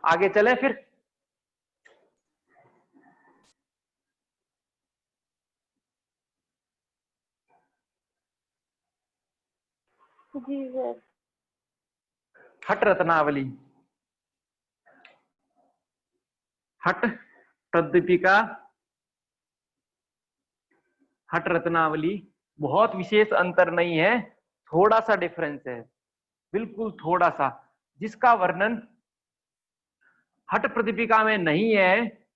आगे चलें फिर। जी सर। हट रत्नावली, हट प्रदीपिका, हट रत्नावली, बहुत विशेष अंतर नहीं है, थोड़ा सा डिफरेंस है, बिल्कुल थोड़ा सा। जिसका वर्णन हट प्रदीपिका में नहीं है,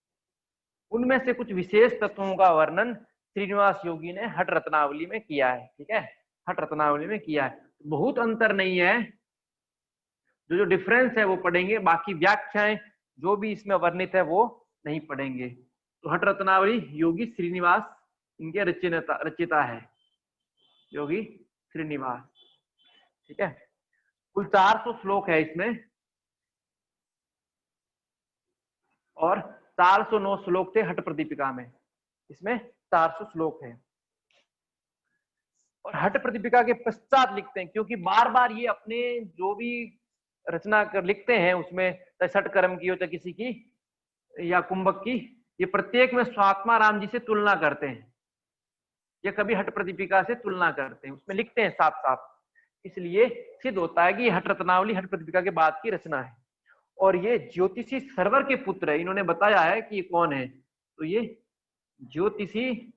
उनमें से कुछ विशेष तत्वों का वर्णन श्रीनिवास योगी ने हट रत्नावली में किया है। ठीक है, हट रत्नावली में किया है, बहुत अंतर नहीं है। जो जो डिफरेंस है वो पढ़ेंगे, बाकी व्याख्याएं जो भी इसमें वर्णित है वो नहीं पढ़ेंगे। तो हट रत्नावली योगी श्रीनिवास इनके रचिता है, योगी श्रीनिवास। ठीक है, कुल 400 श्लोक है इसमें और 409 श्लोक थे हट प्रदीपिका में, इसमें 400 श्लोक है। और हट प्रदीपिका के पश्चात लिखते हैं, क्योंकि बार बार ये अपने जो भी रचना कर लिखते हैं उसमें, चाहे षटकर्म की हो चाहे किसी की या कुंभक की, ये प्रत्येक में स्वात्मा राम जी से तुलना करते हैं, ये कभी हट प्रदीपिका से तुलना करते हैं, उसमें लिखते हैं साफ साफ। इसलिए सिद्ध होता है कि ये हट रत्नावली हट प्रदीपिका के बाद की रचना है। और ये ज्योतिषी सरवर के पुत्र है, इन्होंने बताया है कि ये कौन है, तो ये ज्योतिषी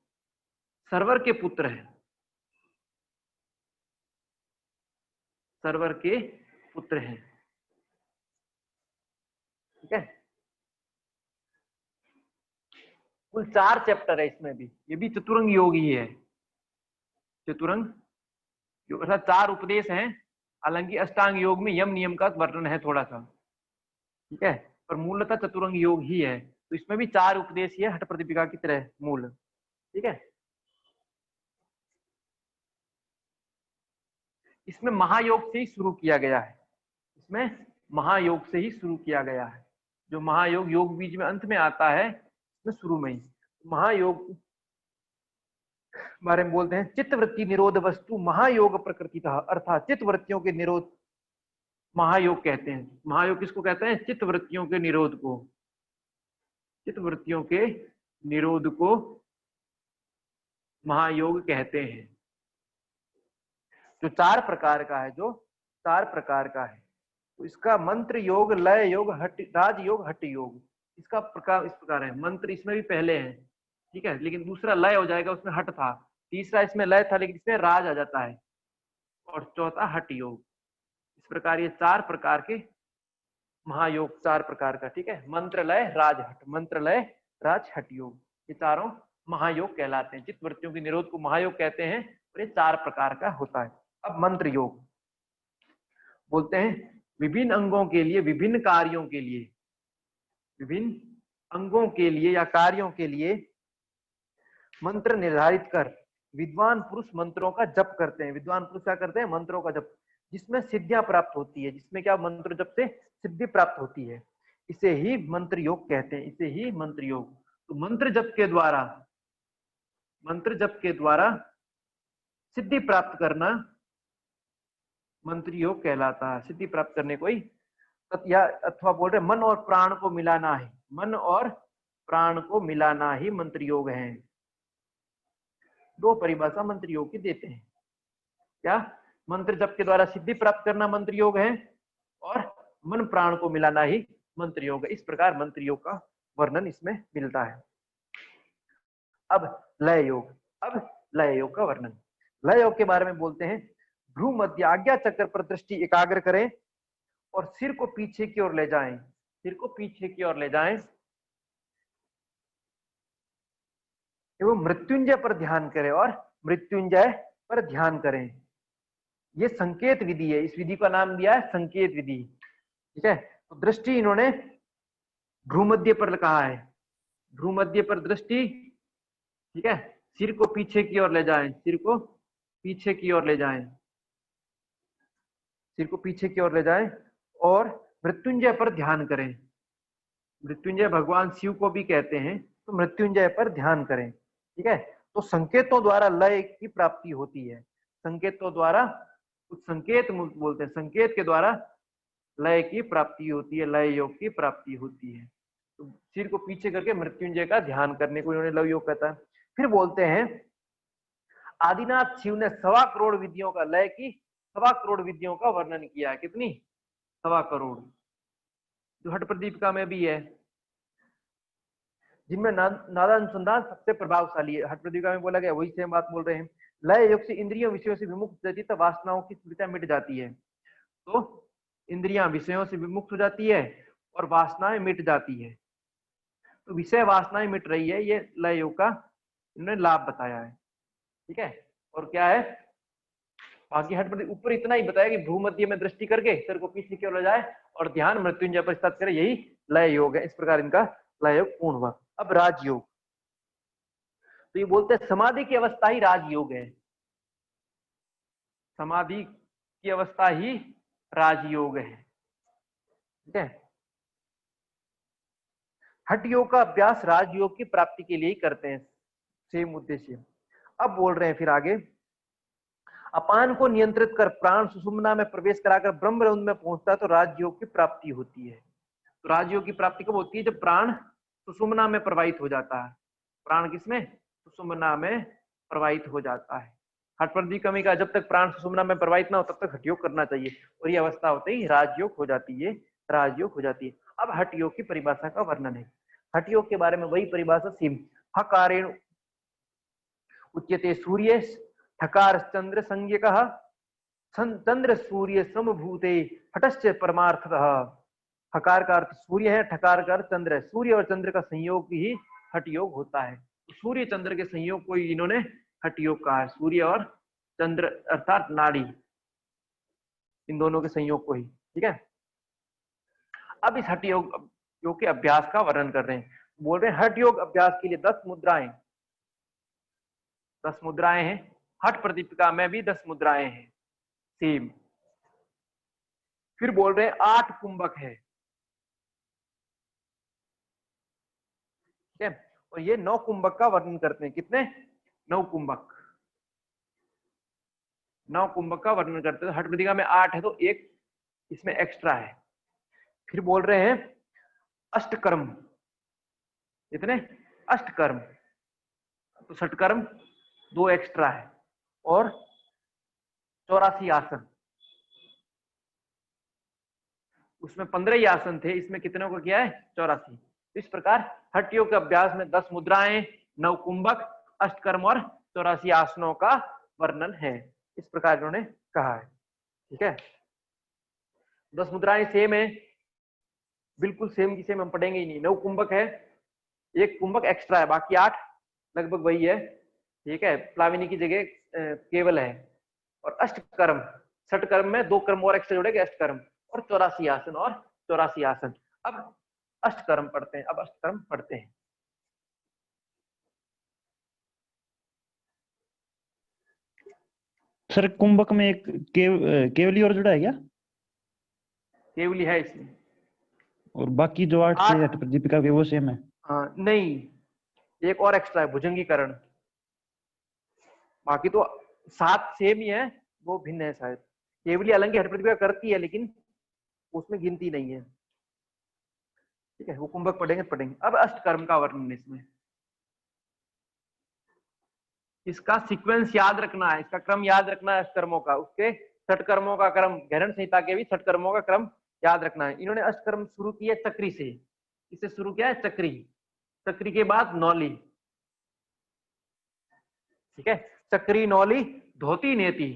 सरवर के पुत्र है, सरवर के पुत्र हैं। ठीक है, कुल 4 चैप्टर है इसमें भी, ये भी चतुरंग योग ही है, चतुरंग योग, अर्थात 4 उपदेश हैं। हालांकि अष्टांग योग में यम नियम का वर्णन है थोड़ा सा, ठीक है, पर मूलतः चतुरंग योग ही है। तो इसमें भी 4 उपदेश ही है हट प्रदीपिका की तरह मूल। ठीक है, इसमें महायोग से ही शुरू किया गया है, इसमें महायोग से ही शुरू किया गया है। जो महायोग योग बीज में अंत में आता है, इसमें शुरू में ही महायोग बारे में बोलते हैं। चित्तवृत्ति निरोध वस्तु महायोग प्रकृति था, अर्थात चित्तवृत्तियों के निरोध महायोग कहते हैं। महायोग किसको कहते हैं? चित्तवृत्तियों के निरोध को, चित्तवृत्तियों के निरोध को महायोग कहते हैं। जो 4 प्रकार का है, जो 4 प्रकार का है, तो इसका मंत्र योग, लय योग, हट राज योग, हट योग, इसका प्रकार इस प्रकार है। मंत्र इसमें भी पहले है, ठीक है, लेकिन दूसरा लय हो जाएगा, उसमें हट था। तीसरा इसमें लय था लेकिन इसमें राज आ जाता है, और चौथा हट योग। इस प्रकार ये 4 प्रकार के महायोग, 4 प्रकार का, ठीक है, मंत्र लय राज हट, मंत्र लय राज हट योग, ये चारों महायोग कहलाते हैं। चित्तवृत्तियों के निरोध को महायोग कहते हैं, और ये 4 प्रकार का होता है। अब मंत्र योग बोलते हैं विभिन्न अंगों के लिए, विभिन्न कार्यों के लिए, विभिन्न अंगों के लिए या कार्यों के लिए मंत्र निर्धारित कर विद्वान पुरुष मंत्रों का जप करते हैं। विद्वान पुरुष क्या करते हैं? मंत्रों का जप, जिसमें सिद्धियां प्राप्त होती है, जिसमें क्या मंत्र जप से सिद्धि प्राप्त होती है, इसे ही मंत्र योग कहते हैं, इसे ही मंत्र योग। तो मंत्र जप के द्वारा, मंत्र जप के द्वारा सिद्धि प्राप्त करना मंत्र योग कहलाता है। सिद्धि प्राप्त करने कोई या अथवा बोल रहे मन और प्राण को मिलाना है, मन और प्राण को मिलाना ही मंत्र योग है। 2 परिभाषा मंत्र योग की देते हैं, क्या? मंत्र जप के द्वारा सिद्धि प्राप्त करना मंत्र योग है, और मन प्राण को मिलाना ही मंत्र योग है। इस प्रकार मंत्र योग का वर्णन इसमें मिलता है। अब लय योग, अब लय योग का वर्णन। लय योग के बारे में बोलते हैं भ्रू मध्य आज्ञा चक्र पर दृष्टि एकाग्र करें और सिर को पीछे की ओर ले जाएं, सिर को पीछे की ओर ले जाएं, एवं मृत्युंजय पर ध्यान करें और मृत्युंजय पर ध्यान करें। ये संकेत विधि है, इस विधि का नाम दिया है संकेत विधि। ठीक है, तो दृष्टि इन्होंने भ्रूमध्य पर कहा है, भ्रूमध्य पर दृष्टि, ठीक है, सिर को पीछे की ओर ले जाएं, सिर को पीछे की ओर ले जाएं, सिर को पीछे की ओर ले जाएं और मृत्युंजय पर ध्यान करें। मृत्युंजय भगवान शिव को भी कहते हैं, तो मृत्युंजय पर ध्यान करें। ठीक है, तो संकेतों द्वारा लय की प्राप्ति होती है, संकेतों द्वारा, कुछ संकेत बोलते हैं, संकेत के द्वारा लय की प्राप्ति होती है, लय योग की प्राप्ति होती है। तो सिर को पीछे करके मृत्युंजय का ध्यान करने को इन्होंने लव योग कहता है। फिर बोलते हैं आदिनाथ शिव ने 1.25 करोड़ विधियों का, लय की 1.25 करोड़ विधियों का वर्णन किया है। कितनी? 1.25 करोड़, जो हट प्रदीपिका में भी है, जिनमें नादानुसंधान सबसे प्रभावशाली है। हट प्रदीपिका में बोला गया, वही सेम बात बोल रहे हैं। लय योग से इंद्रियों विषयों से विमुक्त हो जाती है, तब वासनाओं की स्मृतियां मिट जाती है। तो इंद्रियां विषयों से विमुक्त हो जाती है और वासनाएं मिट जाती है। तो विषय वासनाएं मिट रही है, ये लय योग का इन्होंने लाभ बताया है। ठीक है, और क्या है बाकी हट प्रदीप ऊपर इतना ही बताया कि भूमध्य में दृष्टि करके सिर को पीछे की ओर ले जाए और ध्यान मृत्युंजय पर स्थापित करे, यही लय योग है। इस प्रकार इनका लय योग पूर्ण हुआ। अब राजयोग, तो ये बोलते हैं समाधि की अवस्था ही राजयोग है, समाधि की अवस्था ही राजयोग है। ठीक है, हठ योग का अभ्यास राजयोग की प्राप्ति के लिए ही करते हैं, सेम उद्देश्य। अब बोल रहे हैं फिर आगे, अपान को नियंत्रित कर प्राण सुषुम्ना में प्रवेश कराकर ब्रह्म रंध्र में पहुंचता है तो राजयोग की प्राप्ति होती है। तो राजयोग की प्राप्ति कब होती है? जब प्राण सुषुम्ना में प्रवाहित हो जाता है। प्राण किसमें? सुषुम्ना में प्रवाहित हो जाता है। हठ प्रदीपिका का जब तक प्राण सुषुम्ना में प्रवाहित ना हो तब तक हठ योग करना चाहिए, और ये अवस्था होते ही राजयोग हो जाती है, राजयोग हो जाती है। अब हठ योग की परिभाषा का वर्णन है। हठ योग के बारे में वही परिभाषा सेम, हकारेण उच्यते सूर्य ठकार चंद्र संज्ञकः चंद्र सूर्य समभूते हटश्च परमार्थतः। हकार का अर्थ सूर्य है, ठकार का अर्थ चंद्र है। सूर्य और चंद्र का संयोग ही हठ योग होता है। सूर्य चंद्र के संयोग को इन्होंने हठ योग कहा है। सूर्य और चंद्र अर्थात नाड़ी, इन दोनों के संयोग को ही। ठीक है, अब इस हठ योग के अभ्यास का वर्णन कर रहे हैं। बोल रहे हैं हठ योग अभ्यास के लिए 10 मुद्राएं, 10 मुद्राएं हैं। हठ प्रदीपिका में भी 10 मुद्राएं हैं सेम। फिर बोल रहे हैं 8 कुंभक है। ठीक है, और ये 9 कुंभक का वर्णन करते हैं। कितने? 9 कुंभक, 9 कुंभक का वर्णन करते हैं। हठ प्रदीपिका में 8 है तो एक इसमें एक्स्ट्रा है। फिर बोल रहे हैं अष्टकर्म, इतने 8 कर्म, तो षटकर्म 2 एक्स्ट्रा है, और 84 आसन। उसमें 15 ही आसन थे, इसमें कितनों को किया है? 84। इस प्रकार हठ योग के अभ्यास में 10 मुद्राएं, 9 कुंभक, अष्टकर्म और 84 आसनों का वर्णन है। इस प्रकार इन्होंने कहा है। ठीक है, 10 मुद्राएं सेम है, बिल्कुल सेम की सेम हम पढ़ेंगे ही नहीं। 9 कुंभक है, एक कुंभक एक्स्ट्रा है, बाकी 8 लगभग वही है। ठीक है, प्लाविनी की जगह केवल है। और अष्टकर्म, षटकर्म में 2 कर्म और एक्स्ट्रा जोड़ेंगे, अष्टकर्म, और 84 आसन और 84 आसन। अब अष्टकर्म पढ़ते हैं, अब अष्टकर्म पढ़ते हैं। सर कुंभक में एक केवली और जुड़ा है क्या? केवली है इसमें, और बाकी जो 8 थे हठ प्रदीपिका के वो सेम है? हाँ नहीं, एक और एक्स्ट्रा है, भुजंगीकरण। बाकी तो 7 सेम ही है, वो भिन्न है शायद। केवली हालांकि हठ प्रदीपिका करती है लेकिन उसमें गिनती नहीं है। ठीक है, वो कुंभक पढ़ेंगे। अब अष्टकर्म का वर्णन इसमें, इसका सीक्वेंस याद रखना है, इसका क्रम याद रखना है अष्टकर्मों का। उसके षटकर्मों का क्रम, गहरण संहिता के भी षटकर्मों का क्रम याद रखना है। इन्होंने अष्टकर्म शुरू किया चक्री से, इसे शुरू किया है चक्री, चक्री के बाद नौली। ठीक है, चक्री, नौली, धोती, नेति,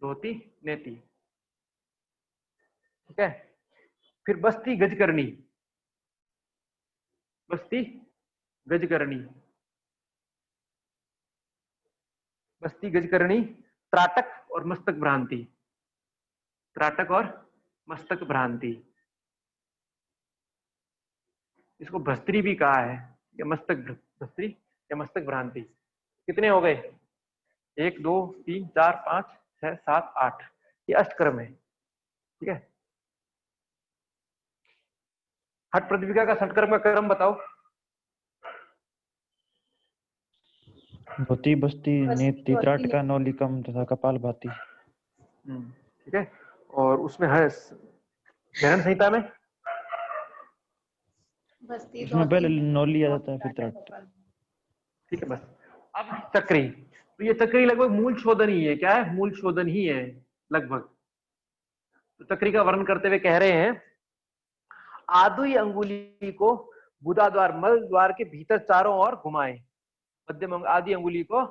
धोती नेति। ठीक है, फिर बस्ती गजकरणी, बस्ती गजकरणी, बस्ती गजकरणी, त्राटक और मस्तक भ्रांति, त्राटक और मस्तक भ्रांति। इसको भस्त्री भी कहा है, या मस्तक भस्त्री या मस्तक भ्रांति। कितने हो गए? 1 2 3 4 5 6 7 8, ये अष्टकर्म है। ठीक है, हठ प्रदीपिका का षटकर्म का क्रम बताओ। धोती, बस्ती, नेति, त्राटका, नौलिकम तथा कपालभाति। ठीक है, और उसमें है गहन संहिता में बस्ती उसमें पहले नौली आ दो जाता है, फिर त्राट। ठीक है बस। अब चक्री, तो ये चक्री लगभग मूल शोधन ही है। क्या है? मूल शोधन ही है लगभग। तो चक्री का वर्णन करते हुए कह रहे हैं, आदि अंगुली को गुदा द्वार मल द्वार के भीतर चारों ओर घुमाएं। मध्यम आदि अंगुली को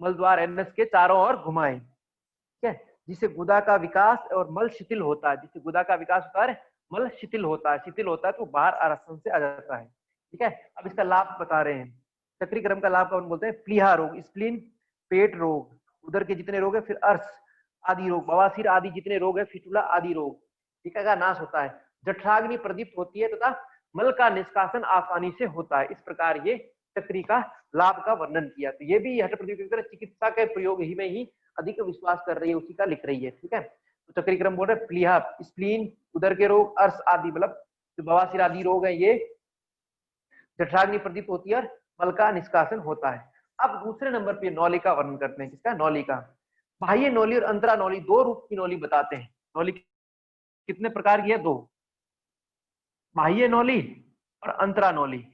मल द्वार एनएस के चारों ओर घुमाएं, ठीक है, जिससे गुदा का विकास और मल शिथिल होता है। जिससे गुदा का विकास होता है, मल शिथिल होता है। शिथिल होता है तो बाहर आरसन से आ जाता है। ठीक है, अब इसका लाभ बता रहे हैं। चक्री क्रम का लाभ कौन बोलते हैं? प्लीहा रोग, स्प्लीन, पेट रोग, उदर के जितने रोग है, फिर अर्श आदि रोग, बवासीर आदि जितने रोग है, फिटुला आदि रोग, ठीक है, का नाश होता है। जठराग्नि प्रदीप्त होती है तथा मल का निष्कासन आसानी से होता है। इस प्रकार ये चक्री का लाभ का वर्णन किया। तो ये भी हठ प्रदीप चिकित्सा के प्रयोग ही में ही अधिक विश्वास कर रही है, उसी का लिख रही है। ठीक है, तो चक्री क्रम बोल रहे प्लीहा, स्प्लीन, उदर के रोग, अर्श आदि, मतलब जो बवासीर आदि रोग है, ये जठराग्नि प्रदीप्त होती है और मल का निष्कासन होता है। अब दूसरे नंबर पे नौली का वर्णन करते हैं। किसका? नौली का। बाह्य नौली और अंतरा नौली, दो रूप की नौली बताते हैं। नौली कितने प्रकार की है? दो, बाह्य नौली और अंतरा नौली।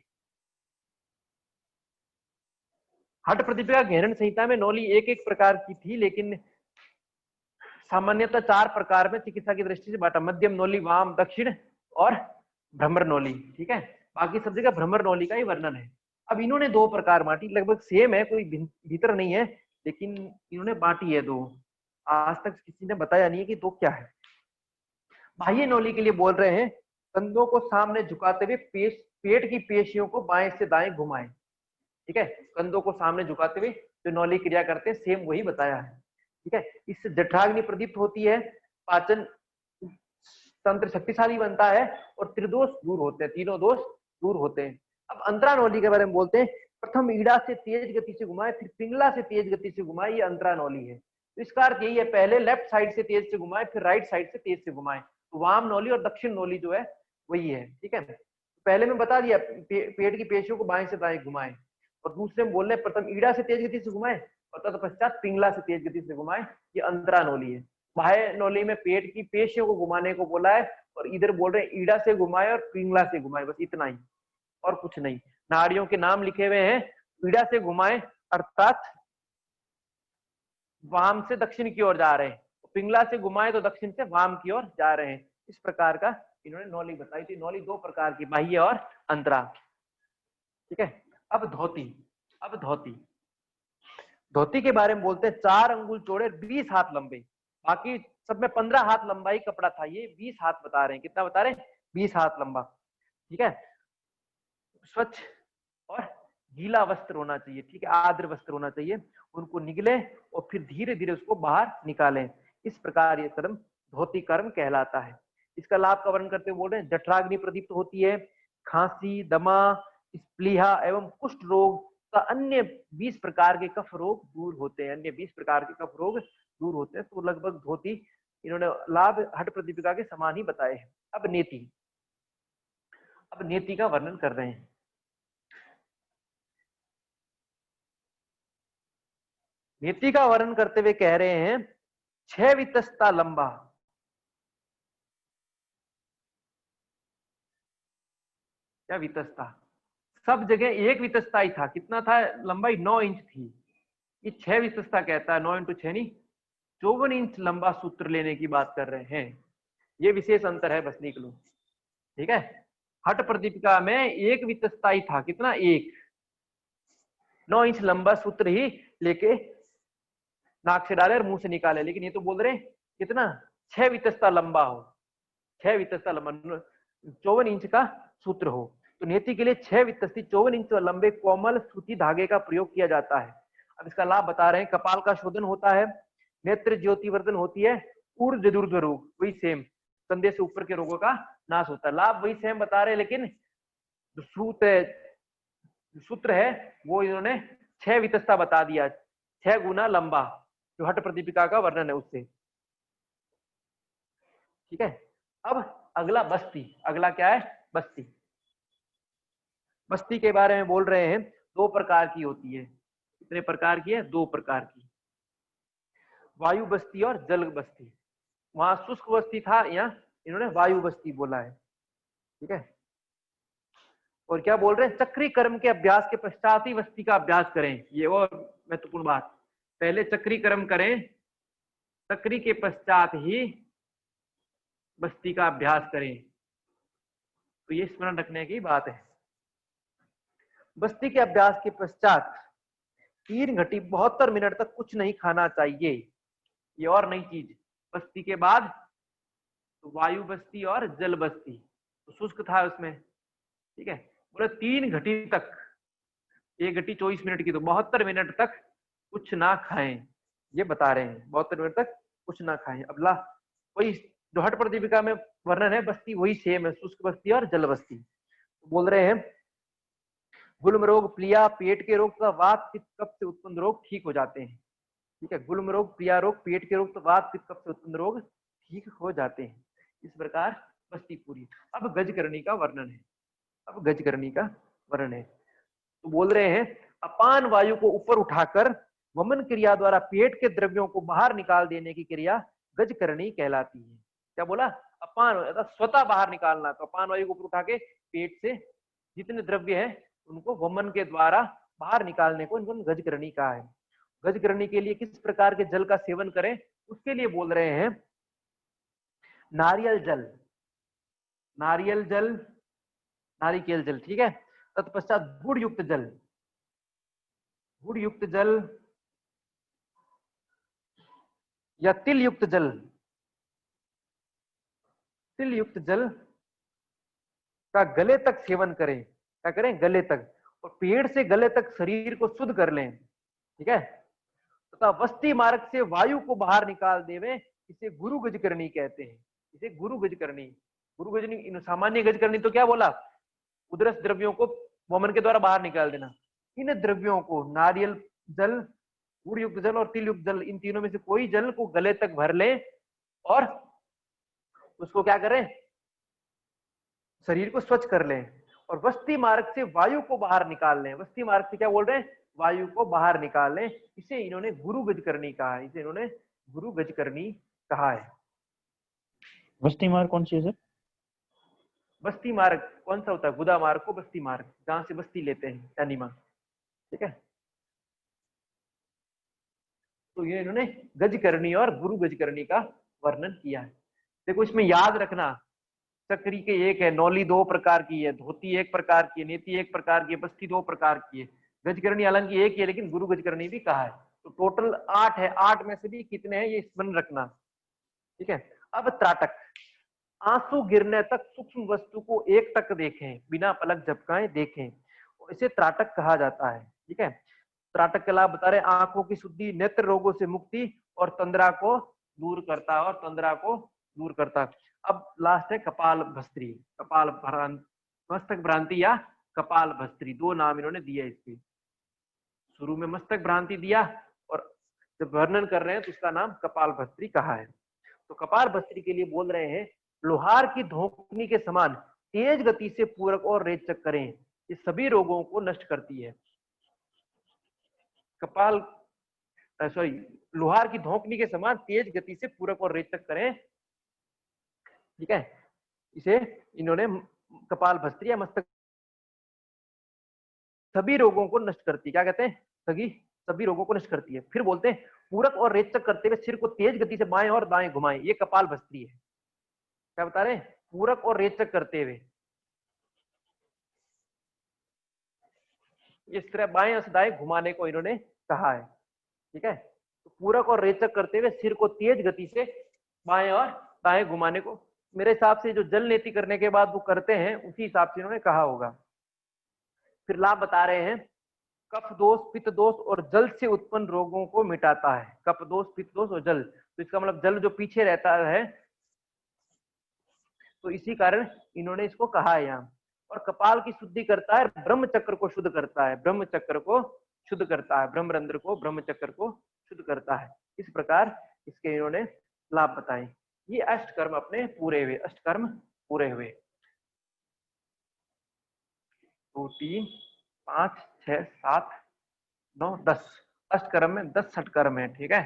हठ प्रदीपिका घेरण संहिता में नौली एक एक प्रकार की थी, लेकिन सामान्यतः 4 प्रकार में चिकित्सा की दृष्टि से बांटा। मध्यम नौली, वाम, दक्षिण और भ्रमर नौली। ठीक है, बाकी सब जगह भ्रमर नौली का ही वर्णन है। अब इन्होंने 2 प्रकार बांटी, लगभग सेम है, कोई भीतर नहीं है, लेकिन इन्होंने बांटी है 2। आज तक किसी ने बताया नहीं है कि 2 क्या है। बाह्य नौली के लिए बोल रहे हैं, कंधों को सामने झुकाते हुए पेट की पेशियों को बाएं से दाएं घुमाएं। ठीक है, कंधों को सामने झुकाते हुए जो नौली क्रिया करते हैं, सेम वही बताया है। ठीक है, इससे जठराग्नि प्रदीप्त होती है, पाचन तंत्र शक्तिशाली बनता है और त्रिदोष दूर होते हैं, तीनों दोष दूर होते हैं। अब अंतरा नौली के बारे में बोलते हैं, प्रथम ईड़ा से तेज गति से घुमाए, फिर पिंगला से तेज गति से घुमाए, ये अंतरा नौली है। तो इसका अर्थ यही है, पहले लेफ्ट साइड से तेज से घुमाए, फिर राइट साइड से तेज से घुमाए। तो वाम नौली और दक्षिण नौली जो है वही है। ठीक है, पहले में बता दिया, पेट की पेशियों को बाएं से दाएं घुमाए, और दूसरे में बोल रहे प्रथम ईड़ा से तेज गति से घुमाए और तत्पश्चात पिंगला से तेज गति से घुमाए, ये अंतरा नौली है। बाह्य नौली में पेट की पेशियों को घुमाने को बोला है, और इधर बोल रहे हैं ईड़ा से घुमाए और पिंगला से घुमाए, बस इतना ही और कुछ नहीं। नाड़ियों के नाम लिखे हुए हैं, ईड़ा से घुमाए अर्थात वाम से दक्षिण की ओर जा रहे हैं, पिंगला से घुमाए तो दक्षिण से वाम की ओर जा रहे हैं। इस प्रकार का इन्होंने नौली बताई थी। नौली 2 प्रकार की, बाह्य और अंतरा। ठीक है, अब धोती। अब धोती, धोती के बारे में बोलते हैं, 4 अंगुल चौड़े, 20 हाथ लंबे। बाकी सब में 15 हाथ लंबाई कपड़ा था, ये 20 हाथ बता रहे हैं। कितना बता रहे हैं? 20 हाथ लंबा। ठीक है, स्वच्छ और गीला वस्त्र होना चाहिए। ठीक है, आर्द्र वस्त्र होना चाहिए, उनको निगले और फिर धीरे धीरे उसको बाहर निकालें। इस प्रकार ये कर्म धोती कर्म कहलाता है। इसका लाभ का वर्णन करते हुए बोल रहे हैं, जठराग्नि प्रदीप्त होती है, खांसी, दमा, स्प्लीहा एवं कुष्ठ रोग का अन्य 20 प्रकार के कफ रोग दूर होते हैं। अन्य 20 प्रकार के कफ रोग दूर होते हैं। तो लगभग धोती इन्होंने लाभ हठ प्रदीपिका के समान ही बताए हैं। अब नेति, अब नेति का वर्णन कर रहे हैं। नेति का वर्णन करते हुए कह रहे हैं, 6 वितस्ता लंबा। क्या वितस्ता? सब जगह 1 वितस्ता ही था। कितना था? लंबाई 9 इंच थी। ये 6 वितस्ता कहता है, 9 इंटू 6 नहीं, 54 इंच लंबा सूत्र लेने की बात कर रहे हैं। ये विशेष अंतर है, बस निकलो। ठीक है, हठ प्रदीपिका में 1 वितस्ता ही था। कितना? 1, 9 इंच लंबा सूत्र ही लेके नाक से डाले और मुंह से निकाले। लेकिन ये तो बोल रहे हैं कितना? 6 वितस्ता लंबा हो, 6 वितस्ता लंबा, 54 इंच का सूत्र हो। तो नेति के लिए 6 वितस्ती 54 इंच लंबे कोमल सूती धागे का प्रयोग किया जाता है। अब इसका लाभ बता रहे हैं, कपाल का शोधन होता है, नेत्र ज्योतिवर्धन होती है, ऊर्ध्व ऊर्ध्व रोग वही सेम, कंधे से ऊपर के रोगों का नाश होता है। लाभ वही सेम बता रहे हैं, लेकिन जो सूत्र है वो इन्होंने 6 वितस्ता बता दिया, 6 गुना लंबा, जो हठ प्रदीपिका का वर्णन है उससे। ठीक है, अब अगला बस्ती। अगला क्या है? बस्ती। बस्ती के बारे में बोल रहे हैं, 2 प्रकार की होती है। कितने प्रकार की है? 2 प्रकार की, वायु बस्ती और जल बस्ती। वहां शुष्क बस्ती था, यहाँ इन्होंने वायु बस्ती बोला है। ठीक है, और क्या बोल रहे हैं, चक्री कर्म के अभ्यास के पश्चात ही बस्ती का अभ्यास करें। ये और महत्वपूर्ण बात, पहले चक्री कर्म करें, चक्री के पश्चात ही बस्ती का अभ्यास करें। तो ये स्मरण रखने की बात है। बस्ती के अभ्यास के पश्चात 3 घंटे 72 मिनट तक कुछ नहीं खाना चाहिए। ये और नई चीज, बस्ती के बाद तो वायु बस्ती और जल बस्ती, तो शुष्क था उसमें। ठीक है, बोले 3 घंटे तक, 1 घंटी 24 मिनट की, तो 72 मिनट तक कुछ ना खाएं। ये बता रहे हैं 72 मिनट तक कुछ ना खाएं। अब ला, वही जो हठ प्रदीपिका में वर्णन है बस्ती वही सेम है, शुष्क बस्ती और जल बस्ती। तो बोल रहे हैं गुल्म रोग, प्लिया, पेट के रोग तथा वात पित्त कफ से उत्पन्न रोग ठीक हो जाते हैं। ठीक है, गुल्म रोग, प्लिया रोग, पेट के रोग तथा वात पित्त कफ से उत्पन्न रोग ठीक हो जाते हैं। इस प्रकार बस्ती पूरी। अब गजकरणी का वर्णन है, अब गजकरणी का वर्णन है। तो बोल रहे हैं अपान वायु को ऊपर उठाकर वमन क्रिया द्वारा पेट के द्रव्यों को बाहर निकाल देने की क्रिया गजकरणी कहलाती है। क्या बोला, अपान स्वतः बाहर निकालना। तो अपान वायु को ऊपर उठा के पेट से जितने द्रव्य है उनको वमन के द्वारा बाहर निकालने को इनको गजकरणी कहा है। गजकरणी के लिए किस प्रकार के जल का सेवन करें, उसके लिए बोल रहे हैं नारियल जल, नारियल जल, नारिकेल जल। ठीक है, तत्पश्चात गुड़ युक्त जल, गुड़ युक्त जल या तिल युक्त जल, तिल युक्त जल का गले तक सेवन करें। क्या करें, गले तक, और पेड़ से गले तक शरीर को शुद्ध कर लें। ठीक है, तथा वस्ती मार्ग से वायु को बाहर निकाल देवे, इसे गुरु गजकरणी कहते हैं। इसे गुरु गजकरणी, गुरु गजनी, सामान्य गजकरणी तो क्या बोला, उदरस द्रव्यों को वमन के द्वारा बाहर निकाल देना। इन द्रव्यों को नारियल जल, गुड़ युक्त जल और तिल युक्त जल, इन तीनों में से कोई जल को गले तक भर ले और उसको क्या करें, शरीर को स्वच्छ कर लें, और वस्ती मार्ग से वायु को बाहर निकाल लें। वस्ती मार्ग से क्या बोल रहे हैं, वायु को बाहर निकाल लें। इसे इन्होंने गुरु गजकरणी कहा है, इसे इन्होंने गुरु गजकरणी कहा है। वस्ती मार्ग कौन सी है सर? बस्ती मार्ग कौन सा होता है, गुदा मार्ग को बस्ती मार्ग, जहां से बस्ती लेते हैं एनिमा। ठीक है, तो ये इन्होंने गजकरणी और गुरु गजकरणी का वर्णन किया है। देखो इसमें याद रखना, चक्री के एक है, नौली 2 प्रकार की है, धोती 1 प्रकार की है, नेति 1 प्रकार की है, बस्ती 2 प्रकार की है, गजकरणी हालांकि एक ही है लेकिन गुरु गजकरणी भी कहा है। तो टोटल 8 है, 8 में से भी कितने हैं ये स्मरण रखना। ठीक है, अब त्राटक, आंसू गिरने तक सूक्ष्म वस्तु को एक तक देखें, बिना पलक झपकाए देखें, इसे त्राटक कहा जाता है। ठीक है, त्राटक के लाभ बता रहे, आंखों की शुद्धि, नेत्र रोगों से मुक्ति और तंद्रा को दूर करता है, और तंद्रा को दूर करता है। अब लास्ट है कपाल भस्त्री, कपाल भ्रांति, मस्तक भ्रांति या कपाल भस्त्री, 2 नाम इन्होंने दिए इसके। शुरू में मस्तक भ्रांति दिया और जब वर्णन कर रहे हैं तो उसका नाम कपाल भस्त्री कहा है। तो कपाल भस्त्री के लिए बोल रहे हैं लोहार की धोकनी के समान तेज गति से पूरक और रेचक करें, ये सभी रोगों को नष्ट करती है। कपाल सॉरी, लोहार की धोकनी के समान तेज गति से पूरक और रेचक करें। ठीक है, इसे इन्होंने कपाल भस्त्री या मस्तक, सभी रोगों को नष्ट करती है। क्या कहते हैं, सभी रोगों को नष्ट करती है। फिर बोलते हैं पूरक और रेचक करते हुए सिर को तेज गति से बाएं और दाएं घुमाएं, ये कपाल भस्त्री है। क्या बता रहे हैं, पूरक और रेचक करते हुए इस तरह बाएं से दाएं घुमाने को इन्होंने कहा है। ठीक है, तो पूरक और रेचक करते हुए सिर को तेज गति से बाएं और दाएं घुमाने को, मेरे हिसाब से जो जल नेति करने के बाद वो करते हैं उसी हिसाब से इन्होंने कहा होगा। फिर लाभ बता रहे हैं, कफ दोष, पित्त दोष और जल से उत्पन्न रोगों को मिटाता है। कफ दोष, पित्त दोष और जल, तो इसका मतलब जल जो पीछे रहता है, तो इसी कारण इन्होंने इसको कहा है यहाँ। और कपाल की शुद्धि करता है, ब्रह्म चक्र को शुद्ध करता है, ब्रह्म चक्र को शुद्ध करता है, ब्रह्मरंध्र को, ब्रह्म चक्र को शुद्ध करता है। इस प्रकार इसके इन्होंने लाभ बताए। ये अष्टकर्म अपने पूरे हुए, अष्टकर्म पूरे हुए। 2 3 5 6 7 9 10 अष्टकर्म में 10 षटकर्म है। ठीक है,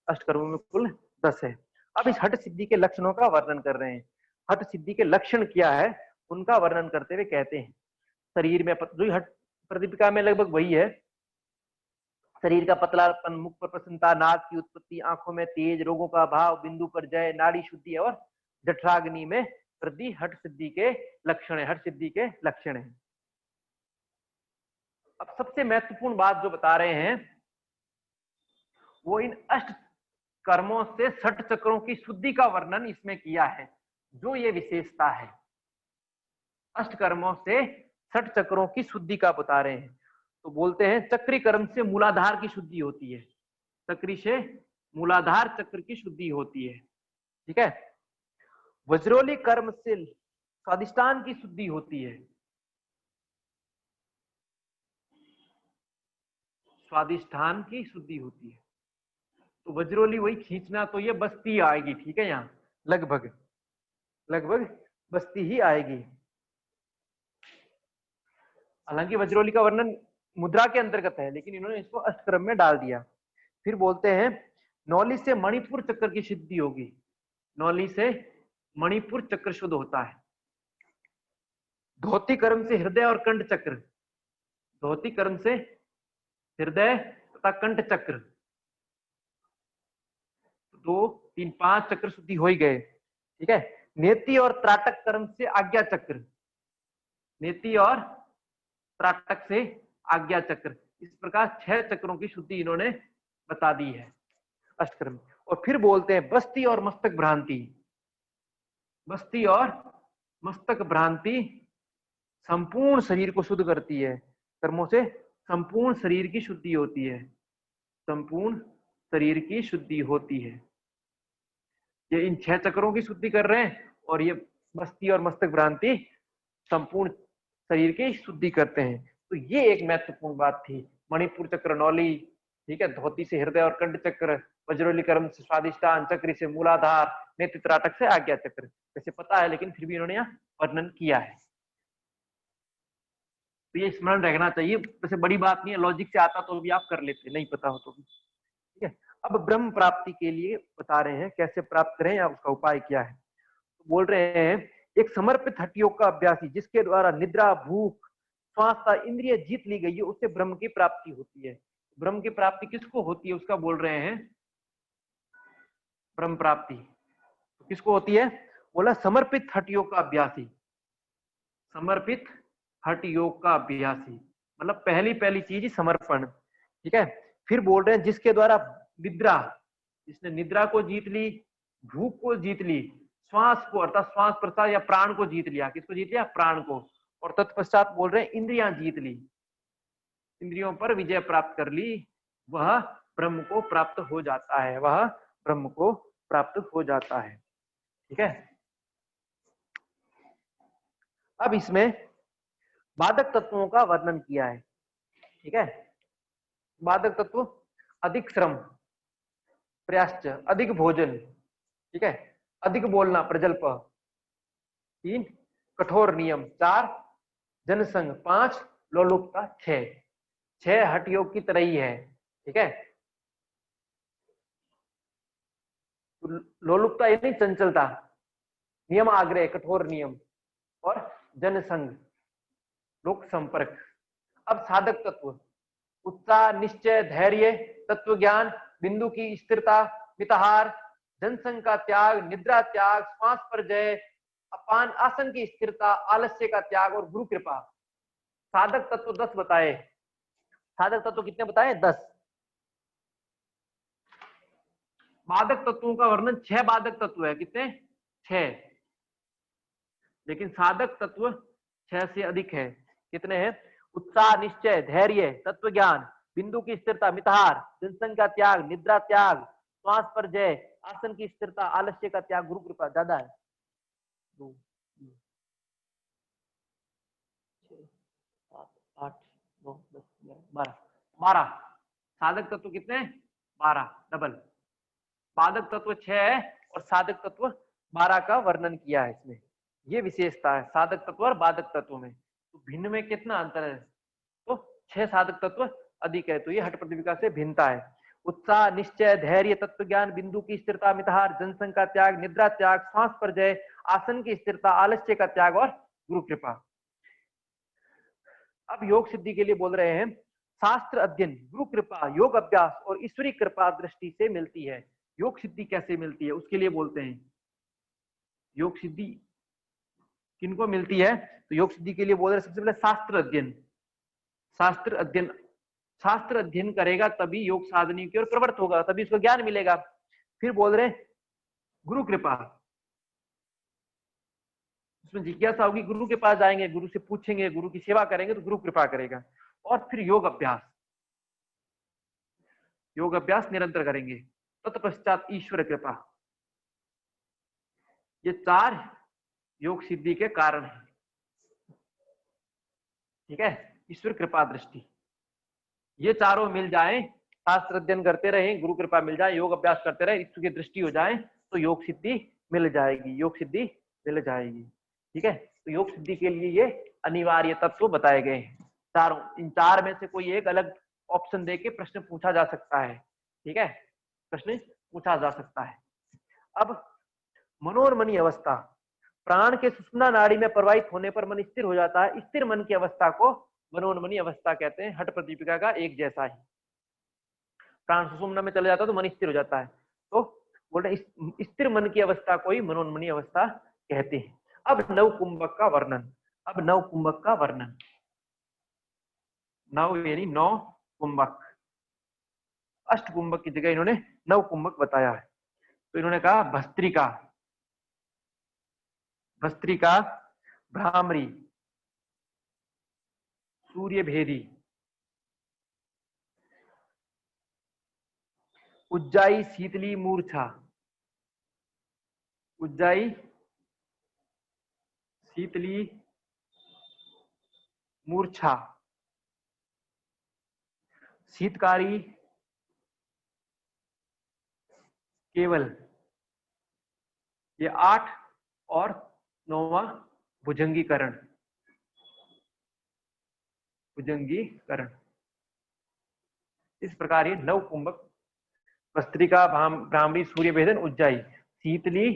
अष्टकर्म में कुल 10 है। अब इस हठ सिद्धि के लक्षणों का वर्णन कर रहे हैं। हठ सिद्धि के लक्षण क्या है उनका वर्णन करते हुए कहते हैं शरीर में जो हठ प्रदीपिका में लगभग वही है, शरीर का पतलापन, मुख पर प्रसन्नता, नाक की उत्पत्ति, आंखों में तेज, रोगों का भाव, बिंदु पर जय, नाड़ी शुद्धि और जठराग्नि में वृद्धि हठ सिद्धि के लक्षण है। हठ सिद्धि के लक्षण है। अब सबसे महत्वपूर्ण बात जो बता रहे हैं वो इन अष्ट कर्मों से षट चक्रों की शुद्धि का वर्णन इसमें किया है। जो ये विशेषता है अष्ट कर्मों से षट चक्रों की शुद्धि का बता रहे हैं। तो बोलते हैं चक्री कर्म से मूलाधार की शुद्धि होती है, चक्री से मूलाधार चक्र की शुद्धि होती है, ठीक है। वज्रोली कर्म से स्वादिष्ठान की शुद्धि होती है, स्वादिष्ठान की शुद्धि होती है। तो वज्रोली वही खींचना, तो ये बस्ती आएगी, ठीक है। यहाँ लगभग लगभग बस्ती ही आएगी। हालांकि वज्रोली का वर्णन मुद्रा के अंतर्गत है, लेकिन इन्होंने इसको अष्टक्रम में डाल दिया। फिर बोलते हैं नौली से मणिपुर चक्र की सिद्धि होगी, नौली से मणिपुर चक्र शुद्ध होता है। धोती कर्म से हृदय और कंठ चक्र, धोती कर्म से हृदय तथा कंठ चक्र, 2 3 5 चक्र शुद्धि हो ही गए, ठीक है। नेति और त्राटक कर्म से आज्ञा चक्र, नेति और त्राटक से आज्ञा चक्र, इस प्रकार 6 चक्रों की शुद्धि इन्होंने बता दी है अष्टक्रम। और फिर बोलते हैं बस्ती और मस्तक भ्रांति, बस्ती और मस्तक भ्रांति संपूर्ण शरीर को शुद्ध करती है। कर्मों से संपूर्ण शरीर की शुद्धि होती है, संपूर्ण शरीर की शुद्धि होती है। ये इन 6 चक्रों की शुद्धि कर रहे हैं और ये बस्ती और मस्तक भ्रांति संपूर्ण शरीर की शुद्धि करते हैं। तो ये एक महत्वपूर्ण बात थी। मणिपुर चक्र नौली, ठीक है, धोती से हृदय और कंठ चक्र, वज्रोली कर्म से स्वादिष्ठान, चक्री से मूलाधार, नेति त्राटक से आज्ञा चक्र। वैसे पता है लेकिन फिर भी इन्होंने यहाँ वर्णन किया है, तो ये स्मरण रखना चाहिए। वैसे बड़ी बात नहीं है, लॉजिक से आता तो भी आप कर लेते, नहीं पता हो तो भी, ठीक है। अब ब्रह्म प्राप्ति के लिए बता रहे हैं कैसे प्राप्त करें या उसका उपाय क्या है। तो बोल रहे हैं एक समर्पित हठ योग का अभ्यासी जिसके द्वारा निद्रा, भूख, श्वास का इंद्रिय जीत ली गई है उससे ब्रह्म की प्राप्ति होती है। ब्रह्म की प्राप्ति किसको होती है उसका बोल रहे हैं, ब्रह्म प्राप्ति तो किसको होती है, बोला समर्पित हठ योग का अभ्यासी, समर्पित हठ योग का अभ्यासी मतलब पहली चीज ही समर्पण, ठीक है। फिर बोल रहे हैं जिसके द्वारा निद्रा, जिसने निद्रा को जीत ली, भूख को जीत ली, श्वास को अर्थात श्वास प्रश्वास या प्राण को जीत लिया, किसको जीत लिया, प्राण को, और तत्पश्चात बोल रहे हैं इंद्रियां जीत ली, इंद्रियों पर विजय प्राप्त कर ली, वह ब्रह्म को प्राप्त हो जाता है, वह ब्रह्म को प्राप्त हो जाता है, ठीक है। अब इसमें बाधक तत्वों का वर्णन किया है, ठीक है। बाधक तत्व अधिक श्रम, प्रयाश्च, अधिक भोजन, ठीक है, अधिक बोलना, प्रजल्प, 3 कठोर नियम, 4 जनसंग, 5 लोलुपता, 6 हठ योग की तरह ही है, ठीक है। लोलुपता यानी चंचलता, नियम आग्रह, कठोर नियम, और जनसंग, लोक संपर्क। अब साधक तत्व उत्साह, निश्चय, धैर्य, तत्व ज्ञान, बिंदु की स्थिरता, मिताहार, जनसंग का त्याग, निद्रा त्याग, श्वास पर जय, अपान आसन की स्थिरता, आलस्य का त्याग और गुरु कृपा। साधक तत्व 10 बताए। साधक तत्व कितने बताए, 10। बाधक तत्वों का वर्णन 6 बाधक तत्व है, कितने, 6, लेकिन साधक तत्व 6 से अधिक है। कितने हैं, उत्साह, निश्चय, धैर्य, तत्व ज्ञान, बिंदु की स्थिरता, मिताहार, जनसंग का त्याग, निद्रा त्याग, श्वास पर जय, आसन की स्थिरता, आलस्य का त्याग, गुरु कृपा। ज्यादा है, 2 6 7 8 9 10 11 12। साधक तत्व कितने, 12, डबल। बाधक तत्व 6 है और साधक तत्व 12 का वर्णन किया है इसमें। ये विशेषता है साधक तत्व और बाधक तत्व में। तो भिन्न में कितना अंतर है, तो 6 साधक तत्व अधिक है, तो ये हठ प्रदीपिका से भिन्नता है। उत्साह, निश्चय, धैर्य, तत्व ज्ञान, बिंदु की स्थिरता, मितहार, जनसंघ का त्याग, निद्रा त्याग, सांस पर जय, आसन की स्थिरता, आलस्य का त्याग और गुरु कृपा। अब योग सिद्धि के लिए बोल रहे हैं शास्त्र अध्ययन, गुरु कृपा, योग अभ्यास और ईश्वरी कृपा दृष्टि से मिलती है। योग सिद्धि कैसे मिलती है उसके लिए बोलते हैं योग सिद्धि किनको मिलती है। तो योग सिद्धि के लिए बोल रहे हैं सबसे पहले शास्त्र अध्ययन। शास्त्र अध्ययन करेगा तभी योग साधने की ओर प्रवृत्त होगा, तभी उसको ज्ञान मिलेगा। फिर बोल रहे हैं गुरु कृपा, उसमें जिज्ञासा होगी, गुरु के पास जाएंगे, गुरु से पूछेंगे, गुरु की सेवा करेंगे तो गुरु कृपा करेगा। और फिर योग अभ्यास निरंतर करेंगे, तत्पश्चात ईश्वर कृपा। ये 4 योग सिद्धि के कारण है। ठीक है, ईश्वर कृपा दृष्टि, ये चारों मिल जाए, शास्त्र अध्ययन करते रहे, गुरु कृपा मिल जाए, योग अभ्यास करते रहे, ईश्वर की दृष्टि हो जाए तो योग सिद्धि मिल जाएगी, योग सिद्धि मिल जाएगी। ठीक है, तो योग सिद्धि के लिए ये अनिवार्य तत्व बताए गए हैं चारों। इन 4 में से कोई एक अलग ऑप्शन देके प्रश्न पूछा जा सकता है। ठीक है, प्रश्न पूछा जा सकता है। अब मनोन्मनी अवस्था, प्राण के सुषुम्ना नाड़ी में प्रवाहित होने पर मन स्थिर हो जाता है। स्थिर मन की अवस्था को मनोन्मनी अवस्था कहते हैं, हठ प्रदीपिका का एक जैसा ही। प्राण सुषुम्ना में चले जाता है तो मन स्थिर हो जाता है, तो बोलते स्थिर मन की अवस्था को ही मनोन्मनी अवस्था कहते हैं। अब नव कुंभक का वर्णन, नव यानी 9 कुंभक, अष्ट कुंभक की जगह इन्होंने 9 कुंभक बताया है। तो इन्होंने कहा भस्त्रिका, भ्रामरी, सूर्य भेदी, उज्जाई, शीतली, मूर्छा, उज्जाई, शीतली, मूर्छा, शीतकारी, केवल, ये 8 और 9वां भुजंगीकरण। इस प्रकार ये 9 कुंभक, भस्त्रिका, भ्रामरी, सूर्य भेदन, उज्जाई, शीतली,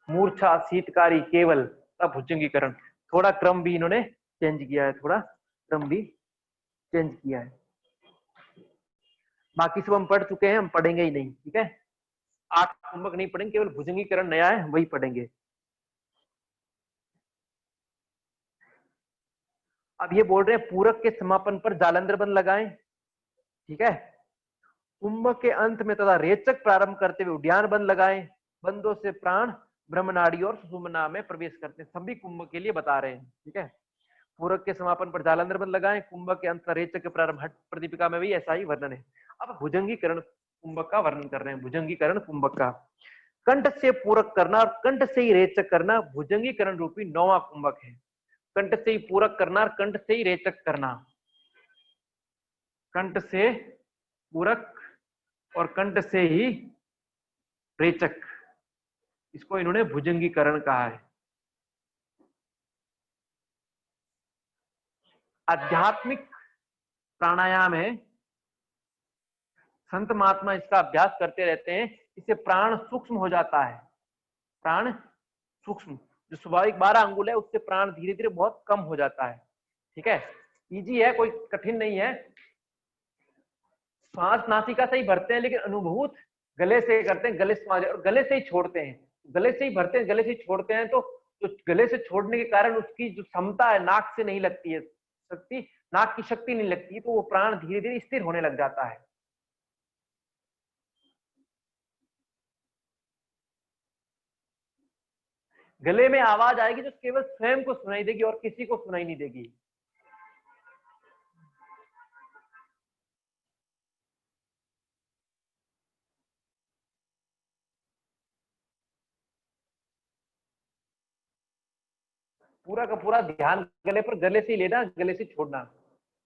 मूर्छा, शीतकारी, केवल, तब भुजंगीकरण। थोड़ा क्रम भी इन्होंने चेंज किया है, बाकी सब हम पढ़ चुके हैं, हम पढ़ेंगे ही नहीं। ठीक है, 8 कुंभक नहीं पढ़ेंगे, केवल भुजंगीकरण नया है वही पढ़ेंगे। अब ये बोल रहे हैं पूरक के समापन पर जालंधर बंध लगाएं। ठीक है, कुंभक के अंत में तथा रेचक प्रारंभ करते हुए उड्डयन बंध लगाएं। बंधों से प्राण ब्रह्मनाड़ी और सुषुम्ना में प्रवेश करते हैं, सभी कुंभक के लिए बता रहे हैं। ठीक है, पूरक के समापन पर जालंधर बंध लगाएं, कुंभक के अंत रेचक के प्रारंभ, हठ प्रदीपिका में भी ऐसा ही वर्णन है। अब भुजंगीकरण कुंभक का वर्णन कर रहे हैं। भुजंगीकरण कुंभक का कंठ से पूरक करना और कंठ से ही रेचक करना भुजंगीकरण रूपी 9वां कुंभक है। कंठ से ही पूरक करना और कंठ से ही रेचक करना, कंठ से पूरक और कंठ से ही रेचक, इसको इन्होंने भुजंगीकरण कहा है। आध्यात्मिक प्राणायाम है, संत महात्मा इसका अभ्यास करते रहते हैं, इससे प्राण सूक्ष्म हो जाता है। प्राण सूक्ष्म, जो स्वाभाविक 12 अंगुल है उससे प्राण धीरे धीरे बहुत कम हो जाता है। ठीक है, इजी है, कोई कठिन नहीं है। श्वास नासिका से ही भरते हैं, लेकिन अनुभूत गले से करते हैं, गले से और गले से ही छोड़ते हैं। गले से ही भरते हैं, गले से ही छोड़ते हैं, तो गले से छोड़ने के कारण उसकी जो क्षमता है नाक से नहीं लगती है, शक्ति, नाक की शक्ति नहीं लगती, तो वो प्राण धीरे धीरे स्थिर होने लग जाता है। गले में आवाज आएगी जो केवल स्वयं को सुनाई देगी और किसी को सुनाई नहीं देगी। पूरा का पूरा ध्यान गले पर, गले से ही लेना, गले से छोड़ना,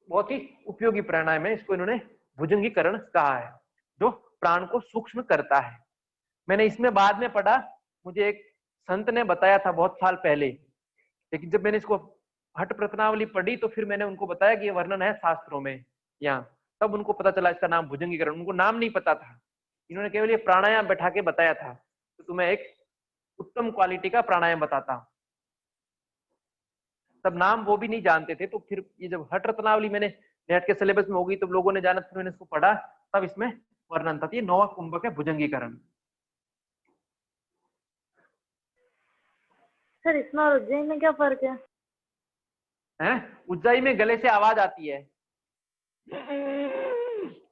बहुत ही उपयोगी प्राणायाम है। इसको इन्होंने भुजंगीकरण कहा है, जो प्राण को सूक्ष्म करता है। मैंने इसमें बाद में पढ़ा, मुझे एक संत ने बताया था बहुत साल पहले, लेकिन जब मैंने इसको हठ प्रत्नावली पढ़ी तो फिर मैंने उनको बताया कि ये वर्णन है शास्त्रों में यहाँ, तब उनको पता चला इसका नाम भुजंगीकरण, उनको नाम नहीं पता था, इन्होंने केवल ये प्राणायाम बैठा के बताया था। तो तुम्हें एक उत्तम क्वालिटी का प्राणायाम बताता हूं। तब नाम वो भी नहीं जानते थे, तो फिर ये जब हठ रत्नावली मैंने नेट के सिलेबस में होगी, तब लोगों ने जाना, फिर मैंने इसको पढ़ा, तब इसमें वर्णन था। ये 9वां कुंभक है, भुजंगीकरण। सर इसमें और उज्जैन में क्या फर्क है? उज्जाई में गले से आवाज आती है,